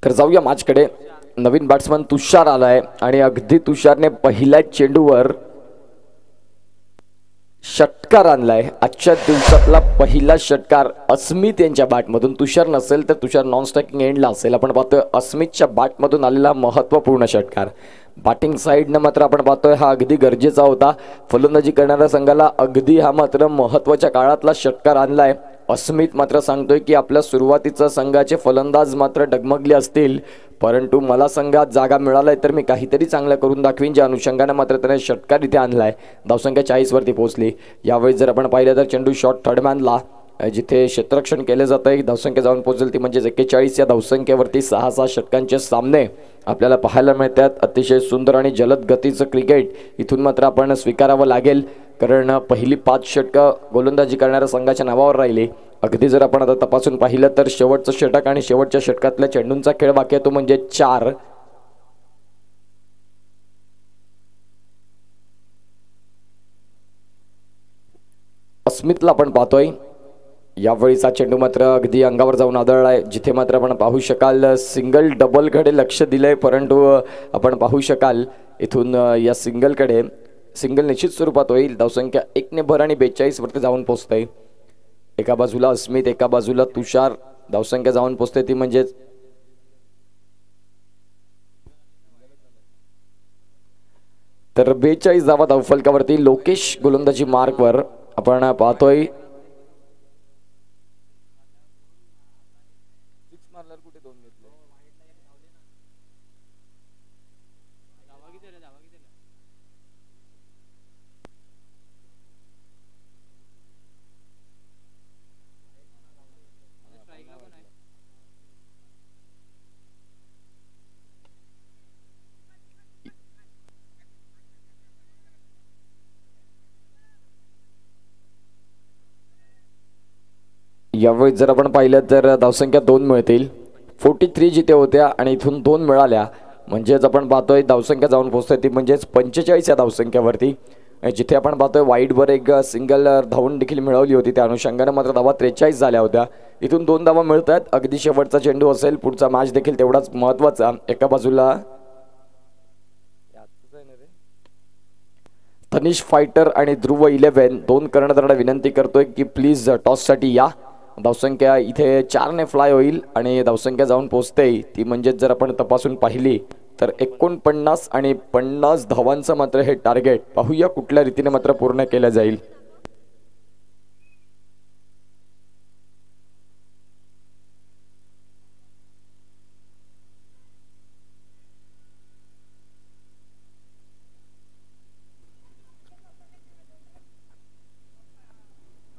तर जाऊया मॅचकडे. नवीन बॅट्समन तुषार आलाय आणि अगदी तुषारने पहिल्या चेंडूवर षटकार आणलाय. आजच्या दिवसातला पहिला षटकार अस्मित यांच्या बॅटमधून. तुषार नसेल तर तुषार नॉन स्ट्रायकिंग एंडला असेल. आपण पाहतोय अस्मितच्या बॅटमधून आलेला महत्त्वपूर्ण षटकार. बॅटिंग साईडनं मात्र आपण पाहतोय हा अगदी गरजेचा होता. फलंदाजी करणाऱ्या संघाला अगदी हा मात्र महत्त्वाच्या काळातला षटकार आणलाय. अस्मित मात्र सांगतोय की आपल्या सुरुवातीचा संघाचे फलंदाज मात्र डगमगले असतील, परंतु मला संघात जागा मिळालाय तर मी काहीतरी चांगलं करून दाखवीन. ज्या अनुषंगाने मात्र त्याने षटकार इथे आणलाय. धावसंख्या 40 वरती पोहोचली. यावेळी जर आपण पाहिलं तर चेंडू शॉट थर्डमॅनला जिथे क्षेत्ररक्षण केलं जातं आहे धावसंख्या जाऊन पोहोचेल ती म्हणजे 41. या धावसंख्येवरती 6 षटकांचे सामने आपल्याला पाहायला मिळतात. अतिशय सुंदर आणि जलद गतीचं क्रिकेट इथून मात्र आपण स्वीकारावं लागेल, कारण पहिली 5 षटकं गोलंदाजी करणाऱ्या संघाच्या नावावर राहिली. अगदी जर आपण आता तपासून पाहिलं तर शेवटचं षटक आणि शेवटच्या षटकातल्या चेंडूंचा खेळ बाकी आहे तो म्हणजे 4. अस्मितला आपण पाहतोय यावेळीचा चेंडू मात्र अगदी अंगावर जाऊन आदळलाय. जिथे मात्र आपण पाहू शकाल सिंगल डबलकडे लक्ष दिलंय, परंतु आपण पाहू शकाल इथून या सिंगलकडे सिंगल निश्चित स्वरूपात होईल. धावसंख्या 1 ने भर आणि 42 वरती जाऊन पोहोचते. एका बाजूला अस्मित एका बाजूला तुषार. धावसंख्या जाऊन पोहोचते ती म्हणजे तर 42 धावा धावफलकावरती. लोकेश गोलंदाजी मार्कवर आपण पाहतोय. यावेळी जर आपण पाहिलं तर धावसंख्या 2 मिळतील. 43 जिथे होत्या आणि इथून 2 मिळाल्या म्हणजेच आपण पाहतोय धावसंख्या जाऊन पोहोचते ती म्हणजेच 45 या धावसंख्येवरती. जिथे आपण पाहतोय वाईडवर एक सिंगल धावून देखील मिळवली होती, त्या अनुषंगाने मात्र धावा 43 झाल्या होत्या. इथून 2 धावा मिळतात. अगदी शेवटचा चेंडू असेल. पुढचा मॅच देखील तेवढाच महत्त्वाचा. एका बाजूला तनिष फायटर आणि ध्रुव 11 दोन कर्णधारांना विनंती करतोय की प्लीज टॉससाठी या. धावसंख्या इथे 4 ने फ्लाय होईल आणि धावसंख्या जाऊन पोहोचते ती म्हणजेच जर आपण तपासून पाहिली तर 49 आणि 50 धावांचं मात्र हे टार्गेट पाहूया कुठल्या रीतीने मात्र पूर्ण केलं जाईल.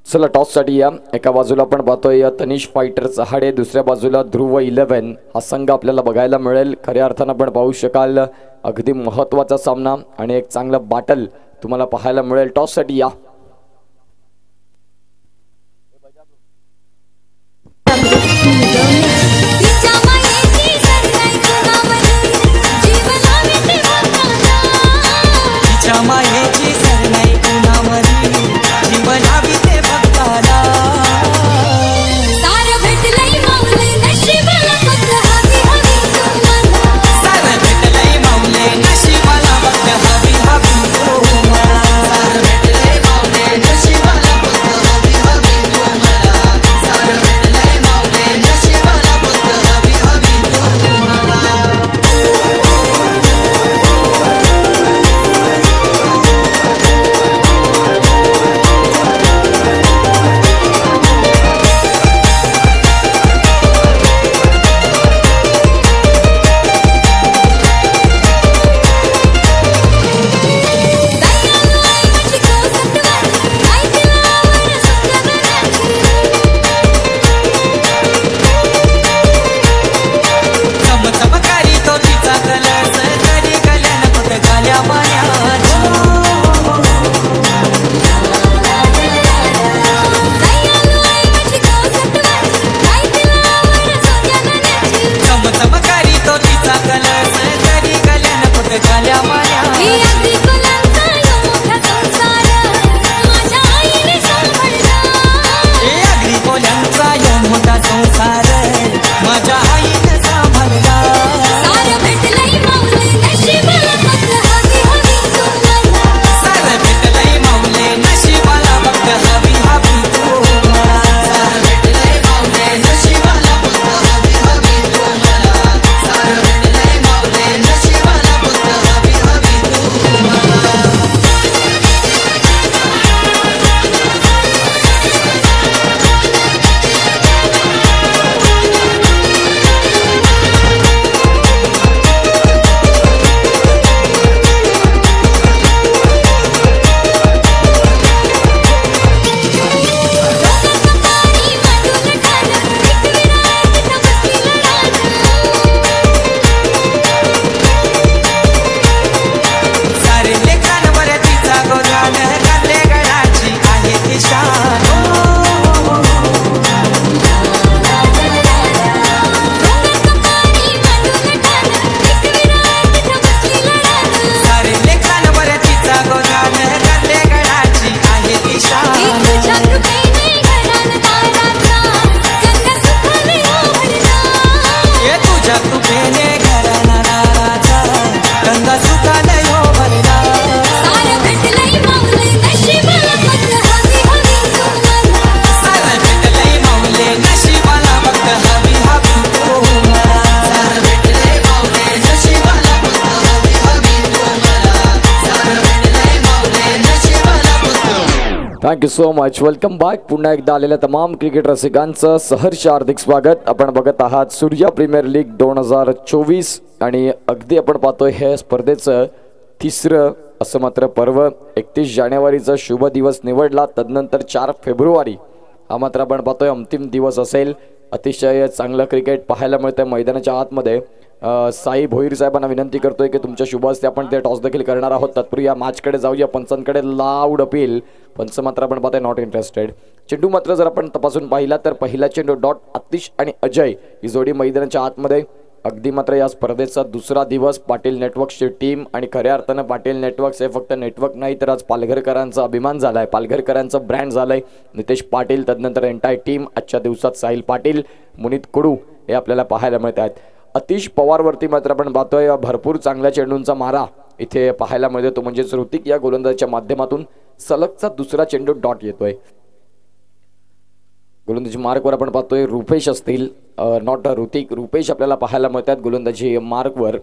चला टॉससाठी या. एका बाजूला आपण पाहतोय तनिष फायटर चहाडे, दुसऱ्या बाजूला ध्रुव 11 हा संघ आपल्याला बघायला मिळेल. खऱ्या अर्थानं आपण पाहू शकाल अगदी महत्त्वाचा सामना आणि एक चांगला बॅटल तुम्हाला पाहायला मिळेल. टॉससाठी या. हातात झाल्या माया ही अगदी फुलांचा यो मोठा संसार माझ्या आईने सांभाळला हे अगदी कोल्यांचा यो मोठा संसार माझ्या आईने सांभाळला सारं भेटलंय माऊली नशिबाला फक्त हवी हवी तू मला सारं भेटलंय माऊले नशिबाला फक्त हवी हवी तू मला सारं भेटलंय माऊली नशिबाला फक्त हवी हवी तू मला सारं भेटलंय माऊली नशिबाला फक्त हवी हवी तू मला सारे लेखांवर तिचा गोदान घातले गडाची आहे ती शान सारे लेखांवर तिचा गोदान घातले गडाची आहे ती शान तुझ्या कृपेने घरात ताराचा गंगा सुखाने ओढला ये तुझ्या कृपेने घरानाचा गंगा सुखाने हो भरला सारं भेटलंय माऊली नशिबाला फक्त हवी हवी तू मला सारं भेटलंय माऊले नशिबाला फक्त हवी हवी तू मला सारं भेटलंय माऊली नशिबाला फक्त हवी हवी तू मला सारं भेटलंय माऊली नशिबाला फक्त thank you so much. Welcome back. पुन्हा एकदा आलेल्या तमाम क्रिकेट रसिकांचं सहर्ष हार्दिक स्वागत. आपण बघत आहात सूर्या प्रीमियर लीग 2024 आणि अगदी आपण पाहतोय हे स्पर्धेचं तिसरं असं मात्र पर्व. 31 जानेवारीचा शुभ दिवस निवडला, तदनंतर 4 फेब्रुवारी हा मात्र आपण पाहतोय अंतिम दिवस असेल. अतिशय चांगलं क्रिकेट पाहायला मिळतंय मैदानाच्या आतमध्ये. साई भोईर साहेबांना विनंती करतोय की तुमच्या शुभ हस्ते आपण ते टॉस देखील करणार आहोत. तत्पूर्वी या मॅचकडे जाऊया. पंचांकडे लाऊड अपील. पंच मात्र आपण पाहतोय नॉट इंटरेस्टेड. चेंडू मात्र जर आपण तपासून पाहिला तर पहिला चेंडू डॉट आतिश आणि अजय ही जोडी मैदानाच्या आतमध्ये. अगदी मात्र या स्पर्धेचा दुसरा दिवस. पाटील नेटवर्क्सची टीम आणि खऱ्या अर्थानं पाटील नेटवर्क्स हे फक्त नेटवर्क नाही तर आज पालघरकरांचा अभिमान झालाय, पालघरकरांचं ब्रँड झालंय. नितेश पाटील, तदनंतर एंटायर टीम. आजच्या दिवसात साहिल पाटील, मुनीत कुडू हे आपल्याला पाहायला मिळत आहेत. अतिश पवारवरती मात्र आपण पाहतोय भरपूर चांगल्या चेंडूंचा मारा इथे पाहायला मिळतो. तो म्हणजेच ऋतिक या गोलंदाजाच्या माध्यमातून सलगचा दुसरा चेंडू डॉट येतोय. गोलंदाजी मार्कवर आपण पाहतोय रुपेश असतील, नॉट ऋतिक, रुपेश आपल्याला पाहायला मिळतात गोलंदाजी मार्कवर.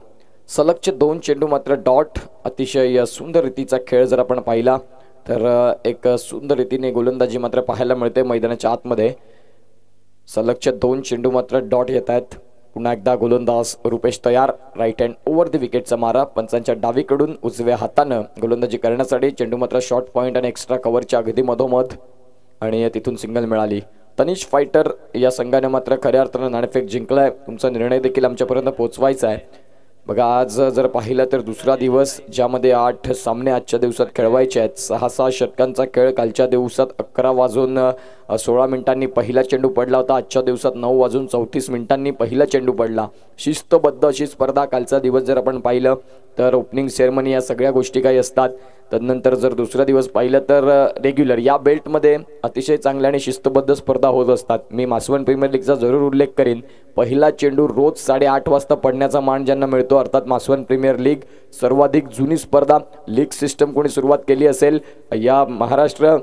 सलगचे 2 चेंडू मात्र डॉट. अतिशय सुंदर रीतीचा खेळ जर आपण पाहिला तर एक सुंदर रीतीने गोलंदाजी मात्र पाहायला मिळते मैदानाच्या आतमध्ये. सलगचे 2 चेंडू मात्र डॉट येत आहेत. पुन्हा एकदा गोलंदाज रुपेश तयार. राईट हँड ओव्हर द विकेटचा मारा पंचांच्या डावीकडून उजव्या हातानं गोलंदाजी करण्यासाठी. चेंडू मात्र शॉर्ट पॉईंट आणि एक्स्ट्रा कव्हरच्या अगदी मधोमध आणि तिथून सिंगल मिळाली. तनिष फायटर या संघाने मात्र खऱ्या अर्थानं नाणेफेक जिंकलाय. तुमचा निर्णय देखील आमच्यापर्यंत पोहोचवायचा आहे. बघा आज जर पाहिलं तर दुसरा दिवस ज्यामध्ये 8 सामने आजच्या दिवसात खेळवायचे आहेत. 6 षटकांचा खेळ. कालच्या दिवसात 11:16 पहिला चेंडू पडला होता. आजच्या दिवसात 9:34 पहिला चेंडू पडला. शिस्तबद्ध अशी स्पर्धा. कालचा दिवस जर आपण पाहिलं तर ओपनिंग सेरेमनी या सगळ्या गोष्टी काही असतात. तदनंतर जर दुसरा दिवस पाहिलं तर रेग्युलर या बेल्टमध्ये अतिशय चांगल्या आणि शिस्तबद्ध स्पर्धा होत असतात. मी मासवण प्रीमियर लीगचा जरूर उल्लेख करीन. पहिला चेंडू रोज 8:30 वाजता पडण्याचा मान ज्यांना मिळतो, अर्थात मासवण प्रीमियर लीग सर्वाधिक जुनी स्पर्धा. लीग सिस्टम कोणी सुरुवात केली असेल या महाराष्ट्र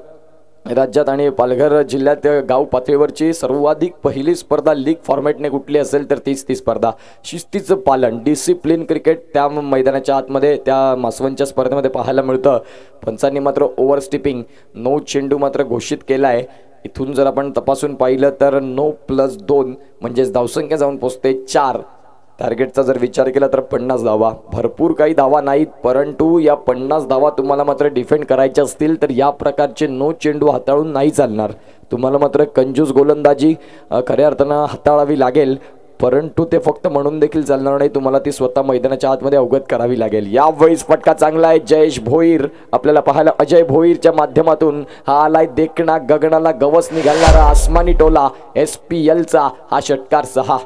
राज्यात आणि पालघर जिल्ह्यात गाव पातळीवरची सर्वाधिक पहिली स्पर्धा लीग फॉर्मॅटने कुठली असेल तर तीच ती स्पर्धा. शिस्तीचं पालन, डिसिप्लिन क्रिकेट त्या मैदानाच्या आतमध्ये त्या मासवणच्या स्पर्धेमध्ये पाहायला मिळतं. पंचांनी मात्र ओव्हरस्टिपिंग 9 चेंडू मात्र घोषित केला आहे. इथून जर आपण तपासून पाहिलं तर 9+2 म्हणजेच धावसंख्या जाऊन पोचते 4. टार्गेटचा जर विचार केला तर 50 धावा. भरपूर काही धावा नाहीत, परंतु या 50 धावा तुम्हाला मात्र डिफेंड करायच्या असतील तर या प्रकारचे 9 चेंडू हाताळून नाही चालणार. तुम्हाला मात्र कंजूस गोलंदाजी खऱ्या अर्थानं हाताळावी लागेल. परंतु ते फक्त म्हणून देखील चालणार नाही, तुम्हाला ती स्वतः मैदानाच्या आतमध्ये अवगत करावी लागेल. यावेळीस फटका चांगला आहे. जयेश भोईर आपल्याला पाहायला अजय भोईरच्या माध्यमातून हा आलाय देखणा गगनाला गवस निघालणारा आसमानी टोला. SPLचा हा षटकार 6.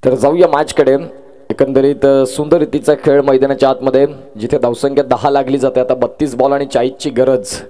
तर जाऊया मॅचकडे. एकंदरीत सुंदर रीतीचा खेळ मैदानाच्या आतमध्ये, जिथे धावसंख्या 10 लागली जाते. आता 32 बॉल आणि 40ची गरज.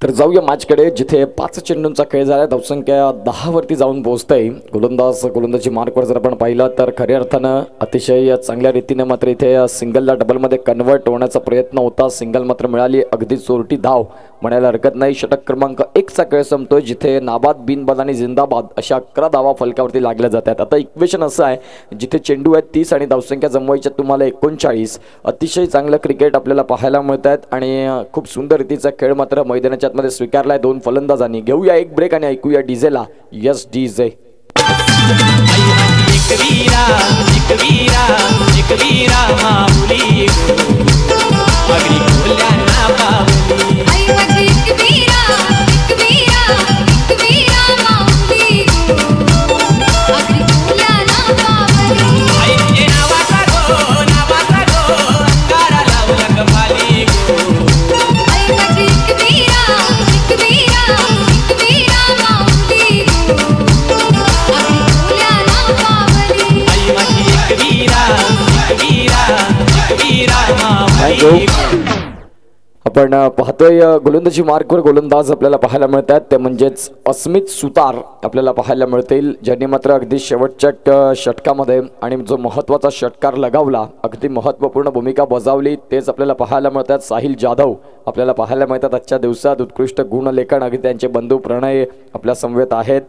तर जाऊया मॅचकडे, जिथे 5 चेंडूंचा खेळ झाला. धावसंख्या 10 वरती जाऊन पोहोचतंय. गोलंदाजी मार्कवर जर आपण पाहिलं तर खऱ्या अर्थानं अतिशय चांगल्या रीतीने मात्र इथे सिंगलला डबलमध्ये कन्वर्ट होण्याचा प्रयत्न होता. सिंगल मात्र मिळाली. अगदी चोरटी धाव म्हणायला हरकत नाही. षटक क्रमांक 1 चा खेळ संपतोय, जिथे नाबाद, बिनबाद आणि जिंदाबाद अशा 11 धावा फलकावरती लागल्या जातात. आता इक्वेशन असं आहे, जिथे चेंडू आहेत 30 आणि धावसंख्या जमवायच्या तुम्हाला 39. अतिशय चांगलं क्रिकेट आपल्याला पाहायला मिळत आहेत आणि खूप सुंदर रीतीचा खेळ मात्र मैदानाच्या मध्ये स्वीकारलाय 2 फलंदाजांनी. घेऊया एक ब्रेक आणि ऐकूया डीजेला. Yes DJ. आपण पाहतोय गोलंदाजी मार्कवर गोलंदाज आपल्याला पाहायला मिळतात, ते म्हणजेच अस्मित सुतार आपल्याला पाहायला मिळतील, ज्यांनी मात्र अगदी शेवटच्या षटकामध्ये आणि जो महत्त्वाचा षटकार लगावला, अगदी महत्त्वपूर्ण भूमिका बजावली, तेच आपल्याला पाहायला मिळतात. साहिल जाधव आपल्याला पाहायला मिळतात आजच्या दिवसात. उत्कृष्ट गुणलेखन अगदी त्यांचे बंधू प्रणय आपल्या समवेत आहेत.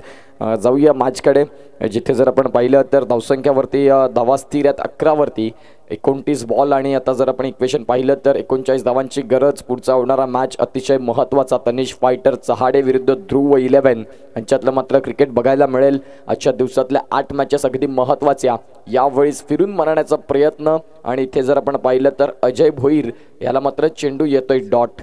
जाऊया मॅचकडे, जिथे जर आपण पाहिलं तर धावसंख्यावरती धावा स्थिर आहेत 11 वरती, 29 बॉल आणि आता जर आपण इक्वेशन पाहिलं तर 39 धावांची गरज. पुढचा होणारा मॅच अतिशय महत्त्वाचा, तनिष फायटर चहाडे विरुद्ध ध्रुव 11 यांच्यातलं मात्र क्रिकेट बघायला मिळेल. आजच्या दिवसातल्या 8 मॅचेस अगदी महत्त्वाच्या, यावेळेस फिरून मारण्याचा प्रयत्न. आणि इथे जर आपण पाहिलं तर अजय भोईर याला मात्र चेंडू येतोय डॉट.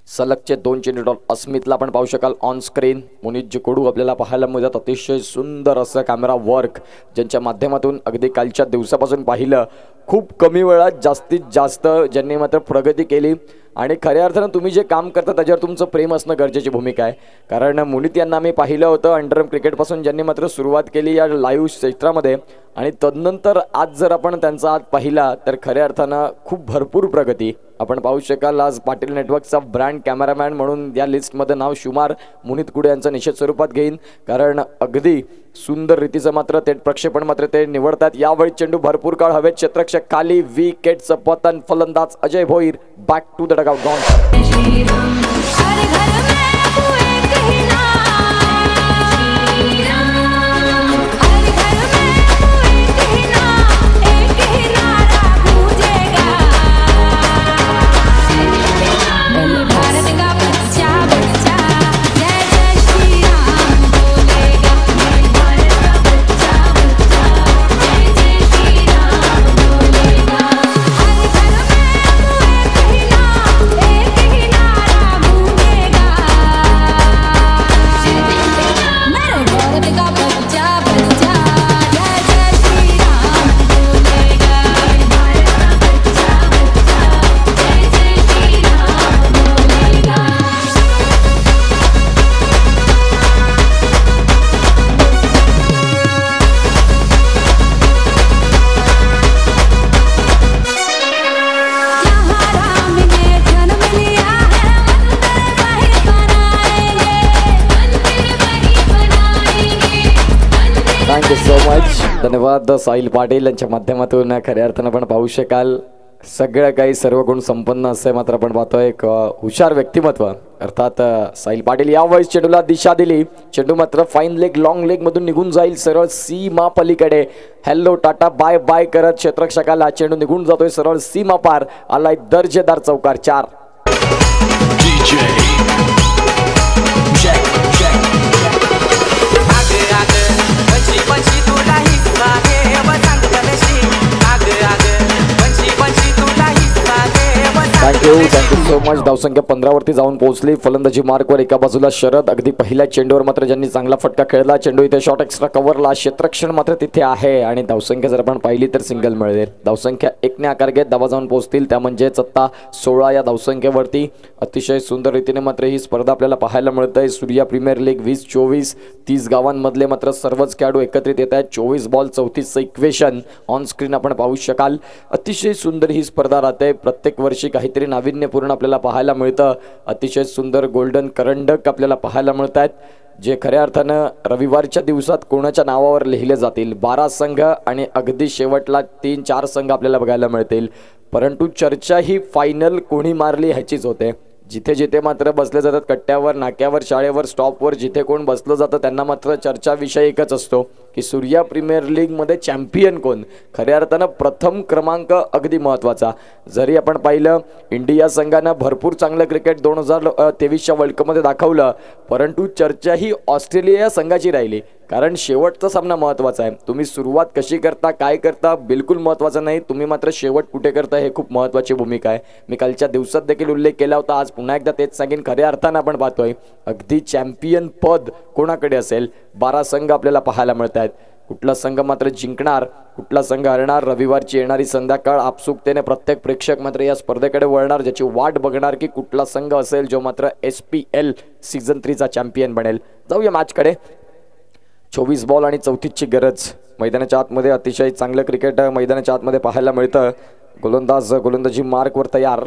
सलगचे 2 चेंडू डॉट. अस्मितला आपण पाहू शकाल ऑन स्क्रीन. मुनीत कडू आपल्याला पाहायला मिळतात. अतिशय सुंदर असं कॅमेरा वर्क, ज्यांच्या माध्यमातून अगदी कालच्या दिवसापासून पाहिलं खूप कमी वेळात जास्तीत जास्त ज्यांनी मात्र प्रगती केली. आणि खऱ्या अर्थानं तुम्ही जे काम करता त्याच्यावर तुमचं प्रेम असणं गरजेची भूमिका आहे. कारण मुनीत यांना आम्ही पाहिलं होतं अंडरआर्म क्रिकेटपासून, ज्यांनी मात्र सुरुवात केली या लाईव्ह क्षेत्रामध्ये. आणि तदनंतर आज जर आपण त्यांचा आज पाहिला तर खऱ्या अर्थानं खूप भरपूर प्रगती आपण पाहू शकाल. आज पाटील नेटवर्कचा ब्रँड कॅमेरामॅन म्हणून या लिस्टमध्ये नाव शुमार मुनीत कुडे यांचं निश्चित स्वरूपात घेईन, कारण अगदी सुंदर रीतीचं मात्र थेट प्रक्षेपण मात्र ते निवडतात. यावेळी चेंडू भरपूर काळ हवेत, क्षेत्ररक्षक खाली, विकेटचं पतन. फलंदाज Ajay Bhoir back to the dugout ground. Thank you so much. धन्यवाद साहिल पाटील यांच्या माध्यमातून. खऱ्या अर्थानं आपण पाहू शकाल सगळं काही सर्व गुण संपन्न असे मात्र आपण पाहतोय. एक हुशार व्यक्तिमत्व अर्थात साहिल पाटील यावेळेस चेंडूला दिशा दिली. चेंडू मात्र फाईन लेग लॉंग लेग मधून निघून जाईल सरळ सीमा पलीकडे. हॅलो टाटा बाय बाय करत क्षेत्ररक्षकाला चेंडू निघून जातोय सरळ सीमा पार. आलाय दर्जेदार चौकार 4. Thank you so much. धावसंख्या 15 वरती जाऊन पोहोचली. फलंदाजी मार्कवर एका बाजूला शरद. अगदी पहिल्या चेंडूवर मात्र ज्यांनी चांगला फटका खेळला. चेंडू इथे शॉर्ट एक्स्ट्रा कव्हरला. क्षेत्ररक्षण मात्र तिथे आहे आणि धावसंख्या जर आपण पाहिली तर सिंगल मिळेल. धावसंख्या 1 ने आकार घेत धावा जाऊन पोहोचतील. त्या म्हणजेच आता 16 या धावसंख्येवरती. अतिशय सुंदर रीतीने मात्र ही स्पर्धा आपल्याला पाहायला मिळत आहे. सूर्या प्रीमियर लीग 2024 30 गावांमधले मात्र सर्वच खेळाडू एकत्रित येत आहेत. 24 बॉल 34चं इक्वेशन ऑन स्क्रीन आपण पाहू शकाल. अतिशय सुंदर ही स्पर्धा राहते. प्रत्येक वर्षी काहीतरी नाविन्यपूर्ण आपल्याला पाहायला मिळतं. अतिशय सुंदर गोल्डन करंडक आपल्याला पाहायला मिळत आहेत जे खऱ्या अर्थानं रविवारच्या दिवसात कोणाच्या नावावर लिहिले जातील. 12 संघ आणि अगदी शेवटला 3-4 संघ आपल्याला बघायला मिळतील. परंतु चर्चा ही फायनल कोणी मारली ह्याचीच होते. जिथे जिथे मात्र बसले जातात कट्ट्यावर, नाक्यावर, शाळेवर, स्टॉपवर जिथे कोण बसलं जातं त्यांना मात्र चर्चा विषय एकच असतो की सूर्या प्रीमियर लीगमध्ये चॅम्पियन कोण. खऱ्या अर्थानं प्रथम क्रमांक अगदी महत्त्वाचा. जरी आपण पाहिलं इंडिया संघानं भरपूर चांगलं क्रिकेट 2023च्या वर्ल्ड कपमध्ये दाखवलं, परंतु चर्चा ही ऑस्ट्रेलिया या संघाची राहिली. कारण शेवटचा सामना महत्त्वाचा आहे. तुम्ही सुरुवात कशी करता, काय करता बिलकुल महत्त्वाचं नाही, तुम्ही मात्र शेवट कुठे करता हे खूप महत्त्वाची भूमिका आहे. मी कालच्या दिवसात देखील उल्लेख केला होता. आज पुन्हा एकदा तेच सांगेन. खऱ्या अर्थानं आपण पाहतोय अगदी चॅम्पियन पद कोणाकडे असेल. 12 संघ आपल्याला पाहायला मिळत आहेत. कुठला संघ मात्र जिंकणार, कुठला संघ हरणार, रविवारची येणारी संध्याकाळ आपसुकतेने प्रत्येक प्रेक्षक मात्र या स्पर्धेकडे वळणार, ज्याची वाट बघणार की कुठला संघ असेल जो मात्र SPL सीझन 3चा चॅम्पियन बनेल. जाऊया मॅचकडे. 24 बॉल आणि 34ची गरज. मैदानाच्या आतमध्ये अतिशय चांगलं क्रिकेट मैदानाच्या आतमध्ये पाहायला मिळतं. गोलंदाज गोलंदाजी मार्कवर तयार.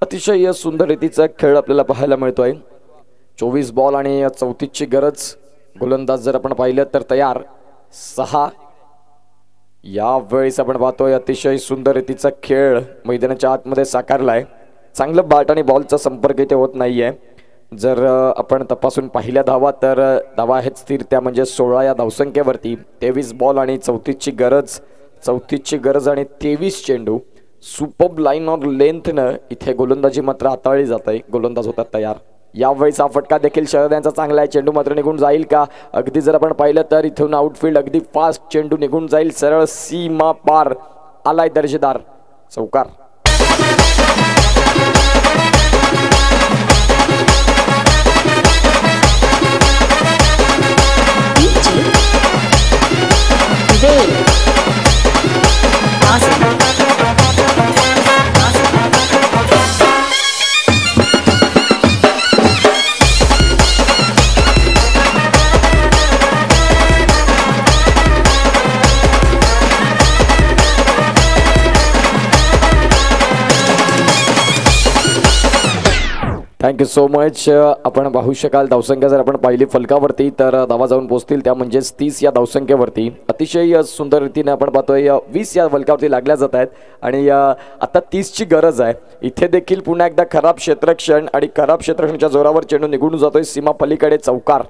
अतिशय सुंदर रीतीचा खेळ आपल्याला पाहायला मिळतोय. 24 बॉल आणि 34ची गरज. गोलंदाज जर आपण पाहिलं तर तयार 6. यावेळेस आपण पाहतोय अतिशय सुंदर रीतीचा खेळ मैदानाच्या आतमध्ये साकारलाय. चांगलं बॅट आणि बॉलचा संपर्क इथे होत नाहीये. जर आपण तपासून पाहिल्या धावा तर धावा आहेत स्थिर, त्या म्हणजे 16 या धावसंख्येवरती. 23 बॉल आणि 34ची गरज. 34ची गरज आणि 23 चेंडू. सुपर्ब लाईन ऑन लेंथनं इथे गोलंदाजी मात्र हाताळली जात आहे. गोलंदाज होतात तयार. यावेळेस हा फटका देखील शरद यांचा चांगला आहे. चेंडू मात्र निघून जाईल का. अगदी जर आपण पाहिलं तर इथून आउटफील्ड अगदी फास्ट चेंडू निघून जाईल सरळ सीमा पार. आलाय दर्जेदार चौकार. Thank you so much. आपण पाहू शकाल धावसंख्या जर आपण पाहिली फलकावरती तर धावा जाऊन पोहोचतील, त्या म्हणजेच 30 या धावसंख्येवरती. अतिशय सुंदर रीतीने आपण पाहतोय 20 या फलकावरती लागल्या जात आहेत आणि आता 30ची गरज आहे. इथे देखील पुन्हा एकदा खराब क्षेत्ररक्षण आणि खराब क्षेत्ररक्षणाच्या जोरावर चेंडू निघून जातोय सीमा पलीकडे. चौकार.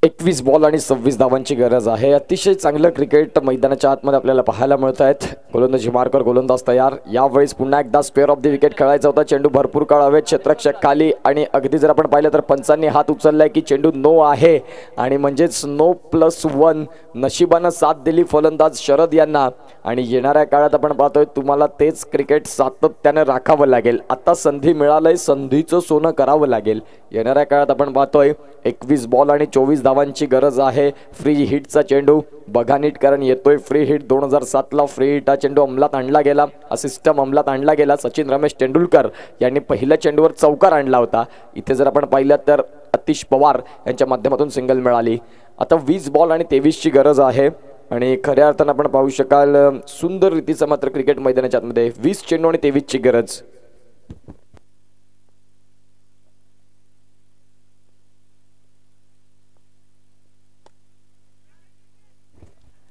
एकवीस बॉल आणि 26 धावांची गरज आहे. अतिशय चांगलं क्रिकेट मैदानाच्या आतमध्ये आपल्याला पाहायला मिळत आहेत. गोलंदाजी मार्कर गोलंदाज तयार. यावेळेस पुन्हा एकदा स्क्वेअर ऑफ द विकेट खेळायचा होता. चेंडू भरपूर काळ हवेत, क्षेत्ररक्षक खाली आणि अगदी जर आपण पाहिलं तर पंचांनी हात उचललाय की चेंडू नो आहे आणि म्हणजेच नो +1. नशिबानं साथ दिली फलंदाज शरद यांना आणि येणाऱ्या काळात आपण पाहतोय तुम्हाला तेच क्रिकेट सातत्यानं राखावं लागेल. आता संधी मिळालंय, संधीचं सोनं करावं लागेल. येणाऱ्या काळात आपण पाहतोय 21 बॉल आणि 24 धावांची गरज आहे. फ्री हिटचा चेंडू बघा नीट, कारण येतोय फ्री हिट. 2007ला फ्री हिट हा चेंडू अंमलात आणला गेला, हा सिस्टम अंमलात आणला गेला. सचिन रमेश तेंडुलकर यांनी पहिल्या चेंडूवर चौकार आणला होता. इथे जर आपण पाहिलं तर अतिश पवार यांच्या माध्यमातून सिंगल मिळाली. आता 20 बॉल आणि 23ची गरज आहे आणि खऱ्या अर्थानं आपण पाहू शकाल सुंदर रीतीचं मात्र क्रिकेट मैदानाच्या आतमध्ये 20 चेंडू आणि 23ची गरज.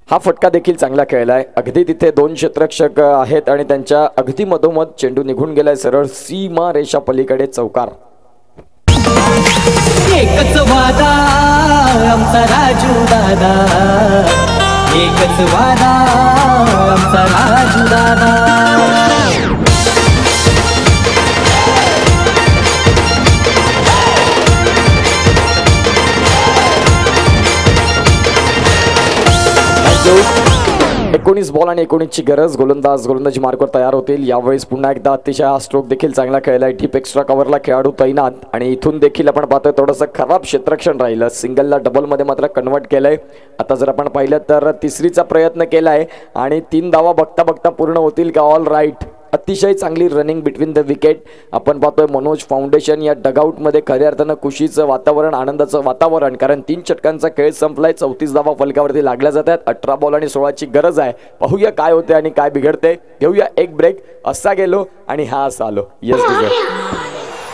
हा फटका देखील चांगला खेळलाय. अगदी तिथे दोन क्षेत्ररक्षक आहेत आणि त्यांच्या अगदी मधोमध चेंडू निघून गेलाय सरळ सीमा रेषा पलीकडे. चौकार. एकच वादा आमचा राजू दादा, एकच वादा आमचा राजू दादा. एकोणीस बॉल आणि 19ची गरज. गोलंदाजी मार्कवर तयार होतील. यावेळेस पुन्हा एकदा अतिशय हा स्ट्रोक देखील चांगला खेळलाय. डीप एक्स्ट्रा कव्हरला खेळाडू तैनात आणि इथून देखील आपण पाहतोय थोडंसं खराब क्षेत्ररक्षण राहिलं. सिंगलला डबलमध्ये मात्र कन्वर्ट केलंय. आता जर आपण पाहिलं तर तिसरीचा प्रयत्न केलाय आणि 3 धावा बघता बघता पूर्ण होतील का? All right. अतिशय चांगली रनिंग बिटवीन द विकेट. आपण पाहतोय मनोज फाउंडेशन या डगआउटमध्ये खऱ्या अर्थानं खुशीचं वातावरण, आनंदाचं वातावरण. कारण 3 षटकांचा खेळ संपलाय. 34 धावा फलकावरती लागल्या जात आहेत. 18 बॉल आणि 16ची गरज आहे. पाहूया काय होते आणि काय बिघडते. घेऊया एक ब्रेक. असा गेलो आणि हा असा आलो. येस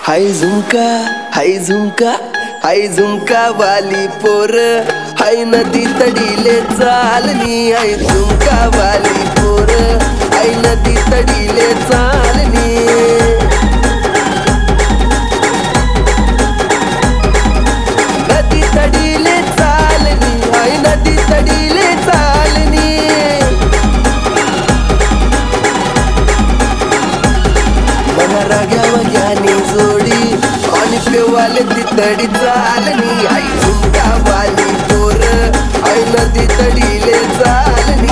हाय झुमका, हाय झुमका, हाय झुमका वाली पोर, हाय नदी तडीले चालनी. हाय झुमका वाली पोर, हाय नदी तडीले चालनी. नदी तडीले चालनी, हाय नदी तडीले चालनी. मना राग्या वग्यानी जोडी आणि पेवाले ती तडी चालनी. आई झुमका वाली पोर, आई नदी तडीले चालनी.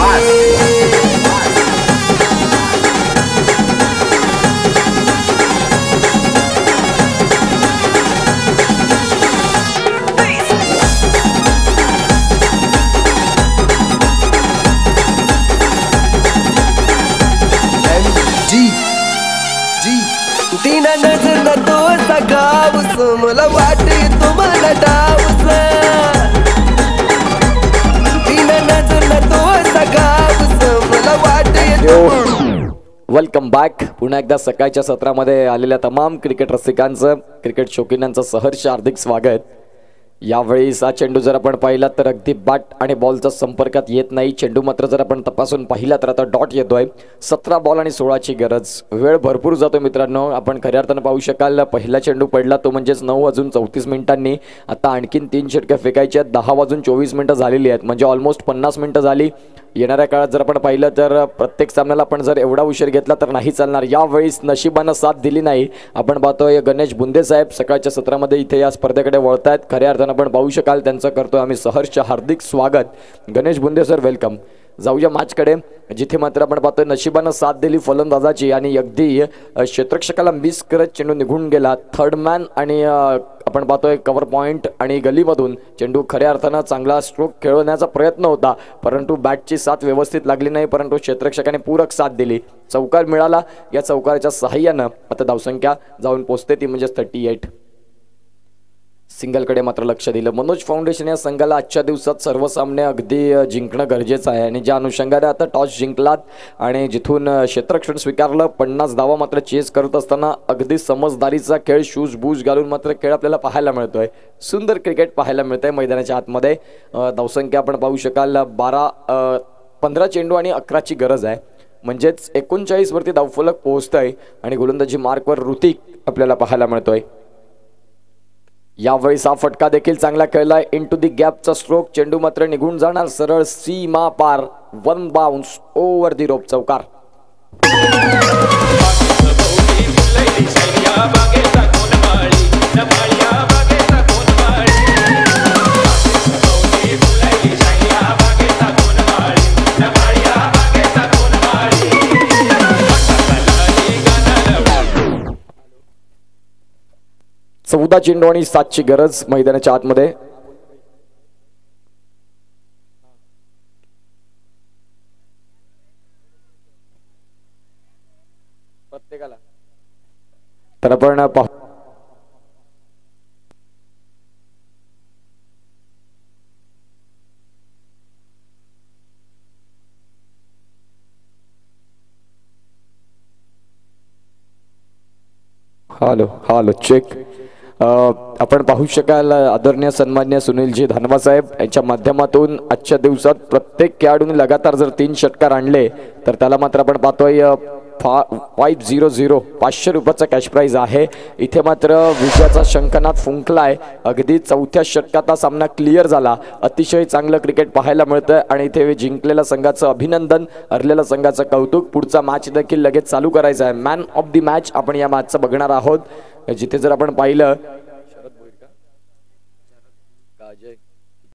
तीन नजर तो सगावस, मला वाटे तुम्हाला डावस. तीन नजर तो सगावस, मला वाटे. Welcome back. पुन्हा एकदा सकाळच्या सत्रामध्ये आलेल्या तमाम क्रिकेट रसिकांचं, क्रिकेट शौकीनांचं सहर्ष हार्दिक स्वागत. यावेळी हा चेंडू जर आपण पाहिला तर अगदी बॅट आणि बॉलचा संपर्कात येत नाही. चेंडू मात्र जर आपण तपासून पाहिला तर आता डॉट येतोय. 17 बॉल आणि 16ची गरज. वेळ भरपूर जातो मित्रांनो. आपण खऱ्या अर्थानं पाहू शकाल पहिला चेंडू पडला तो म्हणजेच 9:34 मिनिटांनी. आता आणखीन 3 षटकं फेकायची आहेत. 10:24 झालेली आहेत म्हणजे ऑलमोस्ट 50 मिनिटं झाली. येणाऱ्या काळात जर आपण पाहिलं तर प्रत्येक सामन्याला आपण जर एवढा उशीर घेतला तर नाही चालणार. यावेळीस नशिबानं साथ दिली नाही. आपण पाहतोय गणेश बुंदे साहेब सकाळच्या सत्रामध्ये इथे या स्पर्धेकडे वळतायत. खऱ्या अर्थानं आपण पाहू शकाल त्यांचं करतोय आम्ही सहर्ष हार्दिक स्वागत. गणेश बुंदे सर वेलकम. जाऊया मॅचकडे जिथे मात्र आपण पाहतोय नशिबानं साथ दिली फलंदाजाची आणि अगदी क्षेत्ररक्षकाला मिस करत चेंडू निघून गेला. थर्ड मॅन आणि आपण पाहतोय कव्हर पॉइंट आणि गलीमधून चेंडू खऱ्या अर्थानं चांगला स्ट्रोक खेळवण्याचा प्रयत्न होता परंतु बॅटची साथ व्यवस्थित लागली नाही. परंतु क्षेत्ररक्षकाने पूरक साथ दिली. चौकार मिळाला. या चौकाराच्या सहाय्यानं आता धावसंख्या जाऊन पोहोचते ती म्हणजे 38. सिंगलकडे मात्र लक्ष दिलं. मनोज फाउंडेशन या संघाला आजच्या दिवसात सर्व सामने अगदी जिंकणं गरजेचं आहे आणि ज्या अनुषंगाने आता टॉस जिंकलात आणि जिथून क्षेत्ररक्षण स्वीकारलं 50 धावा मात्र चेस करत असताना अगदी समजदारीचा खेळ शूज बूज घालून मात्र खेळ आपल्याला पाहायला मिळतोय. सुंदर क्रिकेट पाहायला मिळतंय मैदानाच्या आतमध्ये. धावसंख्या आपण पाहू शकाल 15 चेंडू आणि 11ची गरज आहे म्हणजेच 39 वरती धावफलक पोहोचतंय आणि गोलंदाजी मार्कवर ऋतिक आपल्याला पाहायला मिळतोय. यावेळी हा फटका देखील चांगला खेळलाय. इनटू दी गॅपचा स्ट्रोक. चेंडू मात्र निघून जाणार सरळ सीमा पार. 1 बाउन्स ओव्हर दी रोप. चौकार. चौदा चेंडू आणि 7ची गरज मैदानाच्या आतमध्ये. प्रत्येकाला तर आपण पाहू हॅलो चेक. आपण पाहू शकाल आदरणीय सन्मान्य सुनीलजी धानवा साहेब यांच्या माध्यमातून आजच्या दिवसात प्रत्येक खेळाडूने लगातार जर 3 षटकार आणले तर त्याला मात्र आपण पाहतोय 500 500 रुपयाचा कॅश प्राइज आहे. इथे मात्र विजयाचा शंखनाद फुंकलाय. अगदी 4थ्या षटकात हा सामना क्लिअर झाला. अतिशय चांगलं क्रिकेट पाहायला मिळतंय आणि इथे जिंकलेल्या संघाचं अभिनंदन, हरलेल्या संघाचं कौतुक. पुढचा मॅच देखील लगेच चालू करायचा आहे. मॅन ऑफ द मॅच आपण या मॅचचं बघणार आहोत, जिथे जर आपण पाहिलं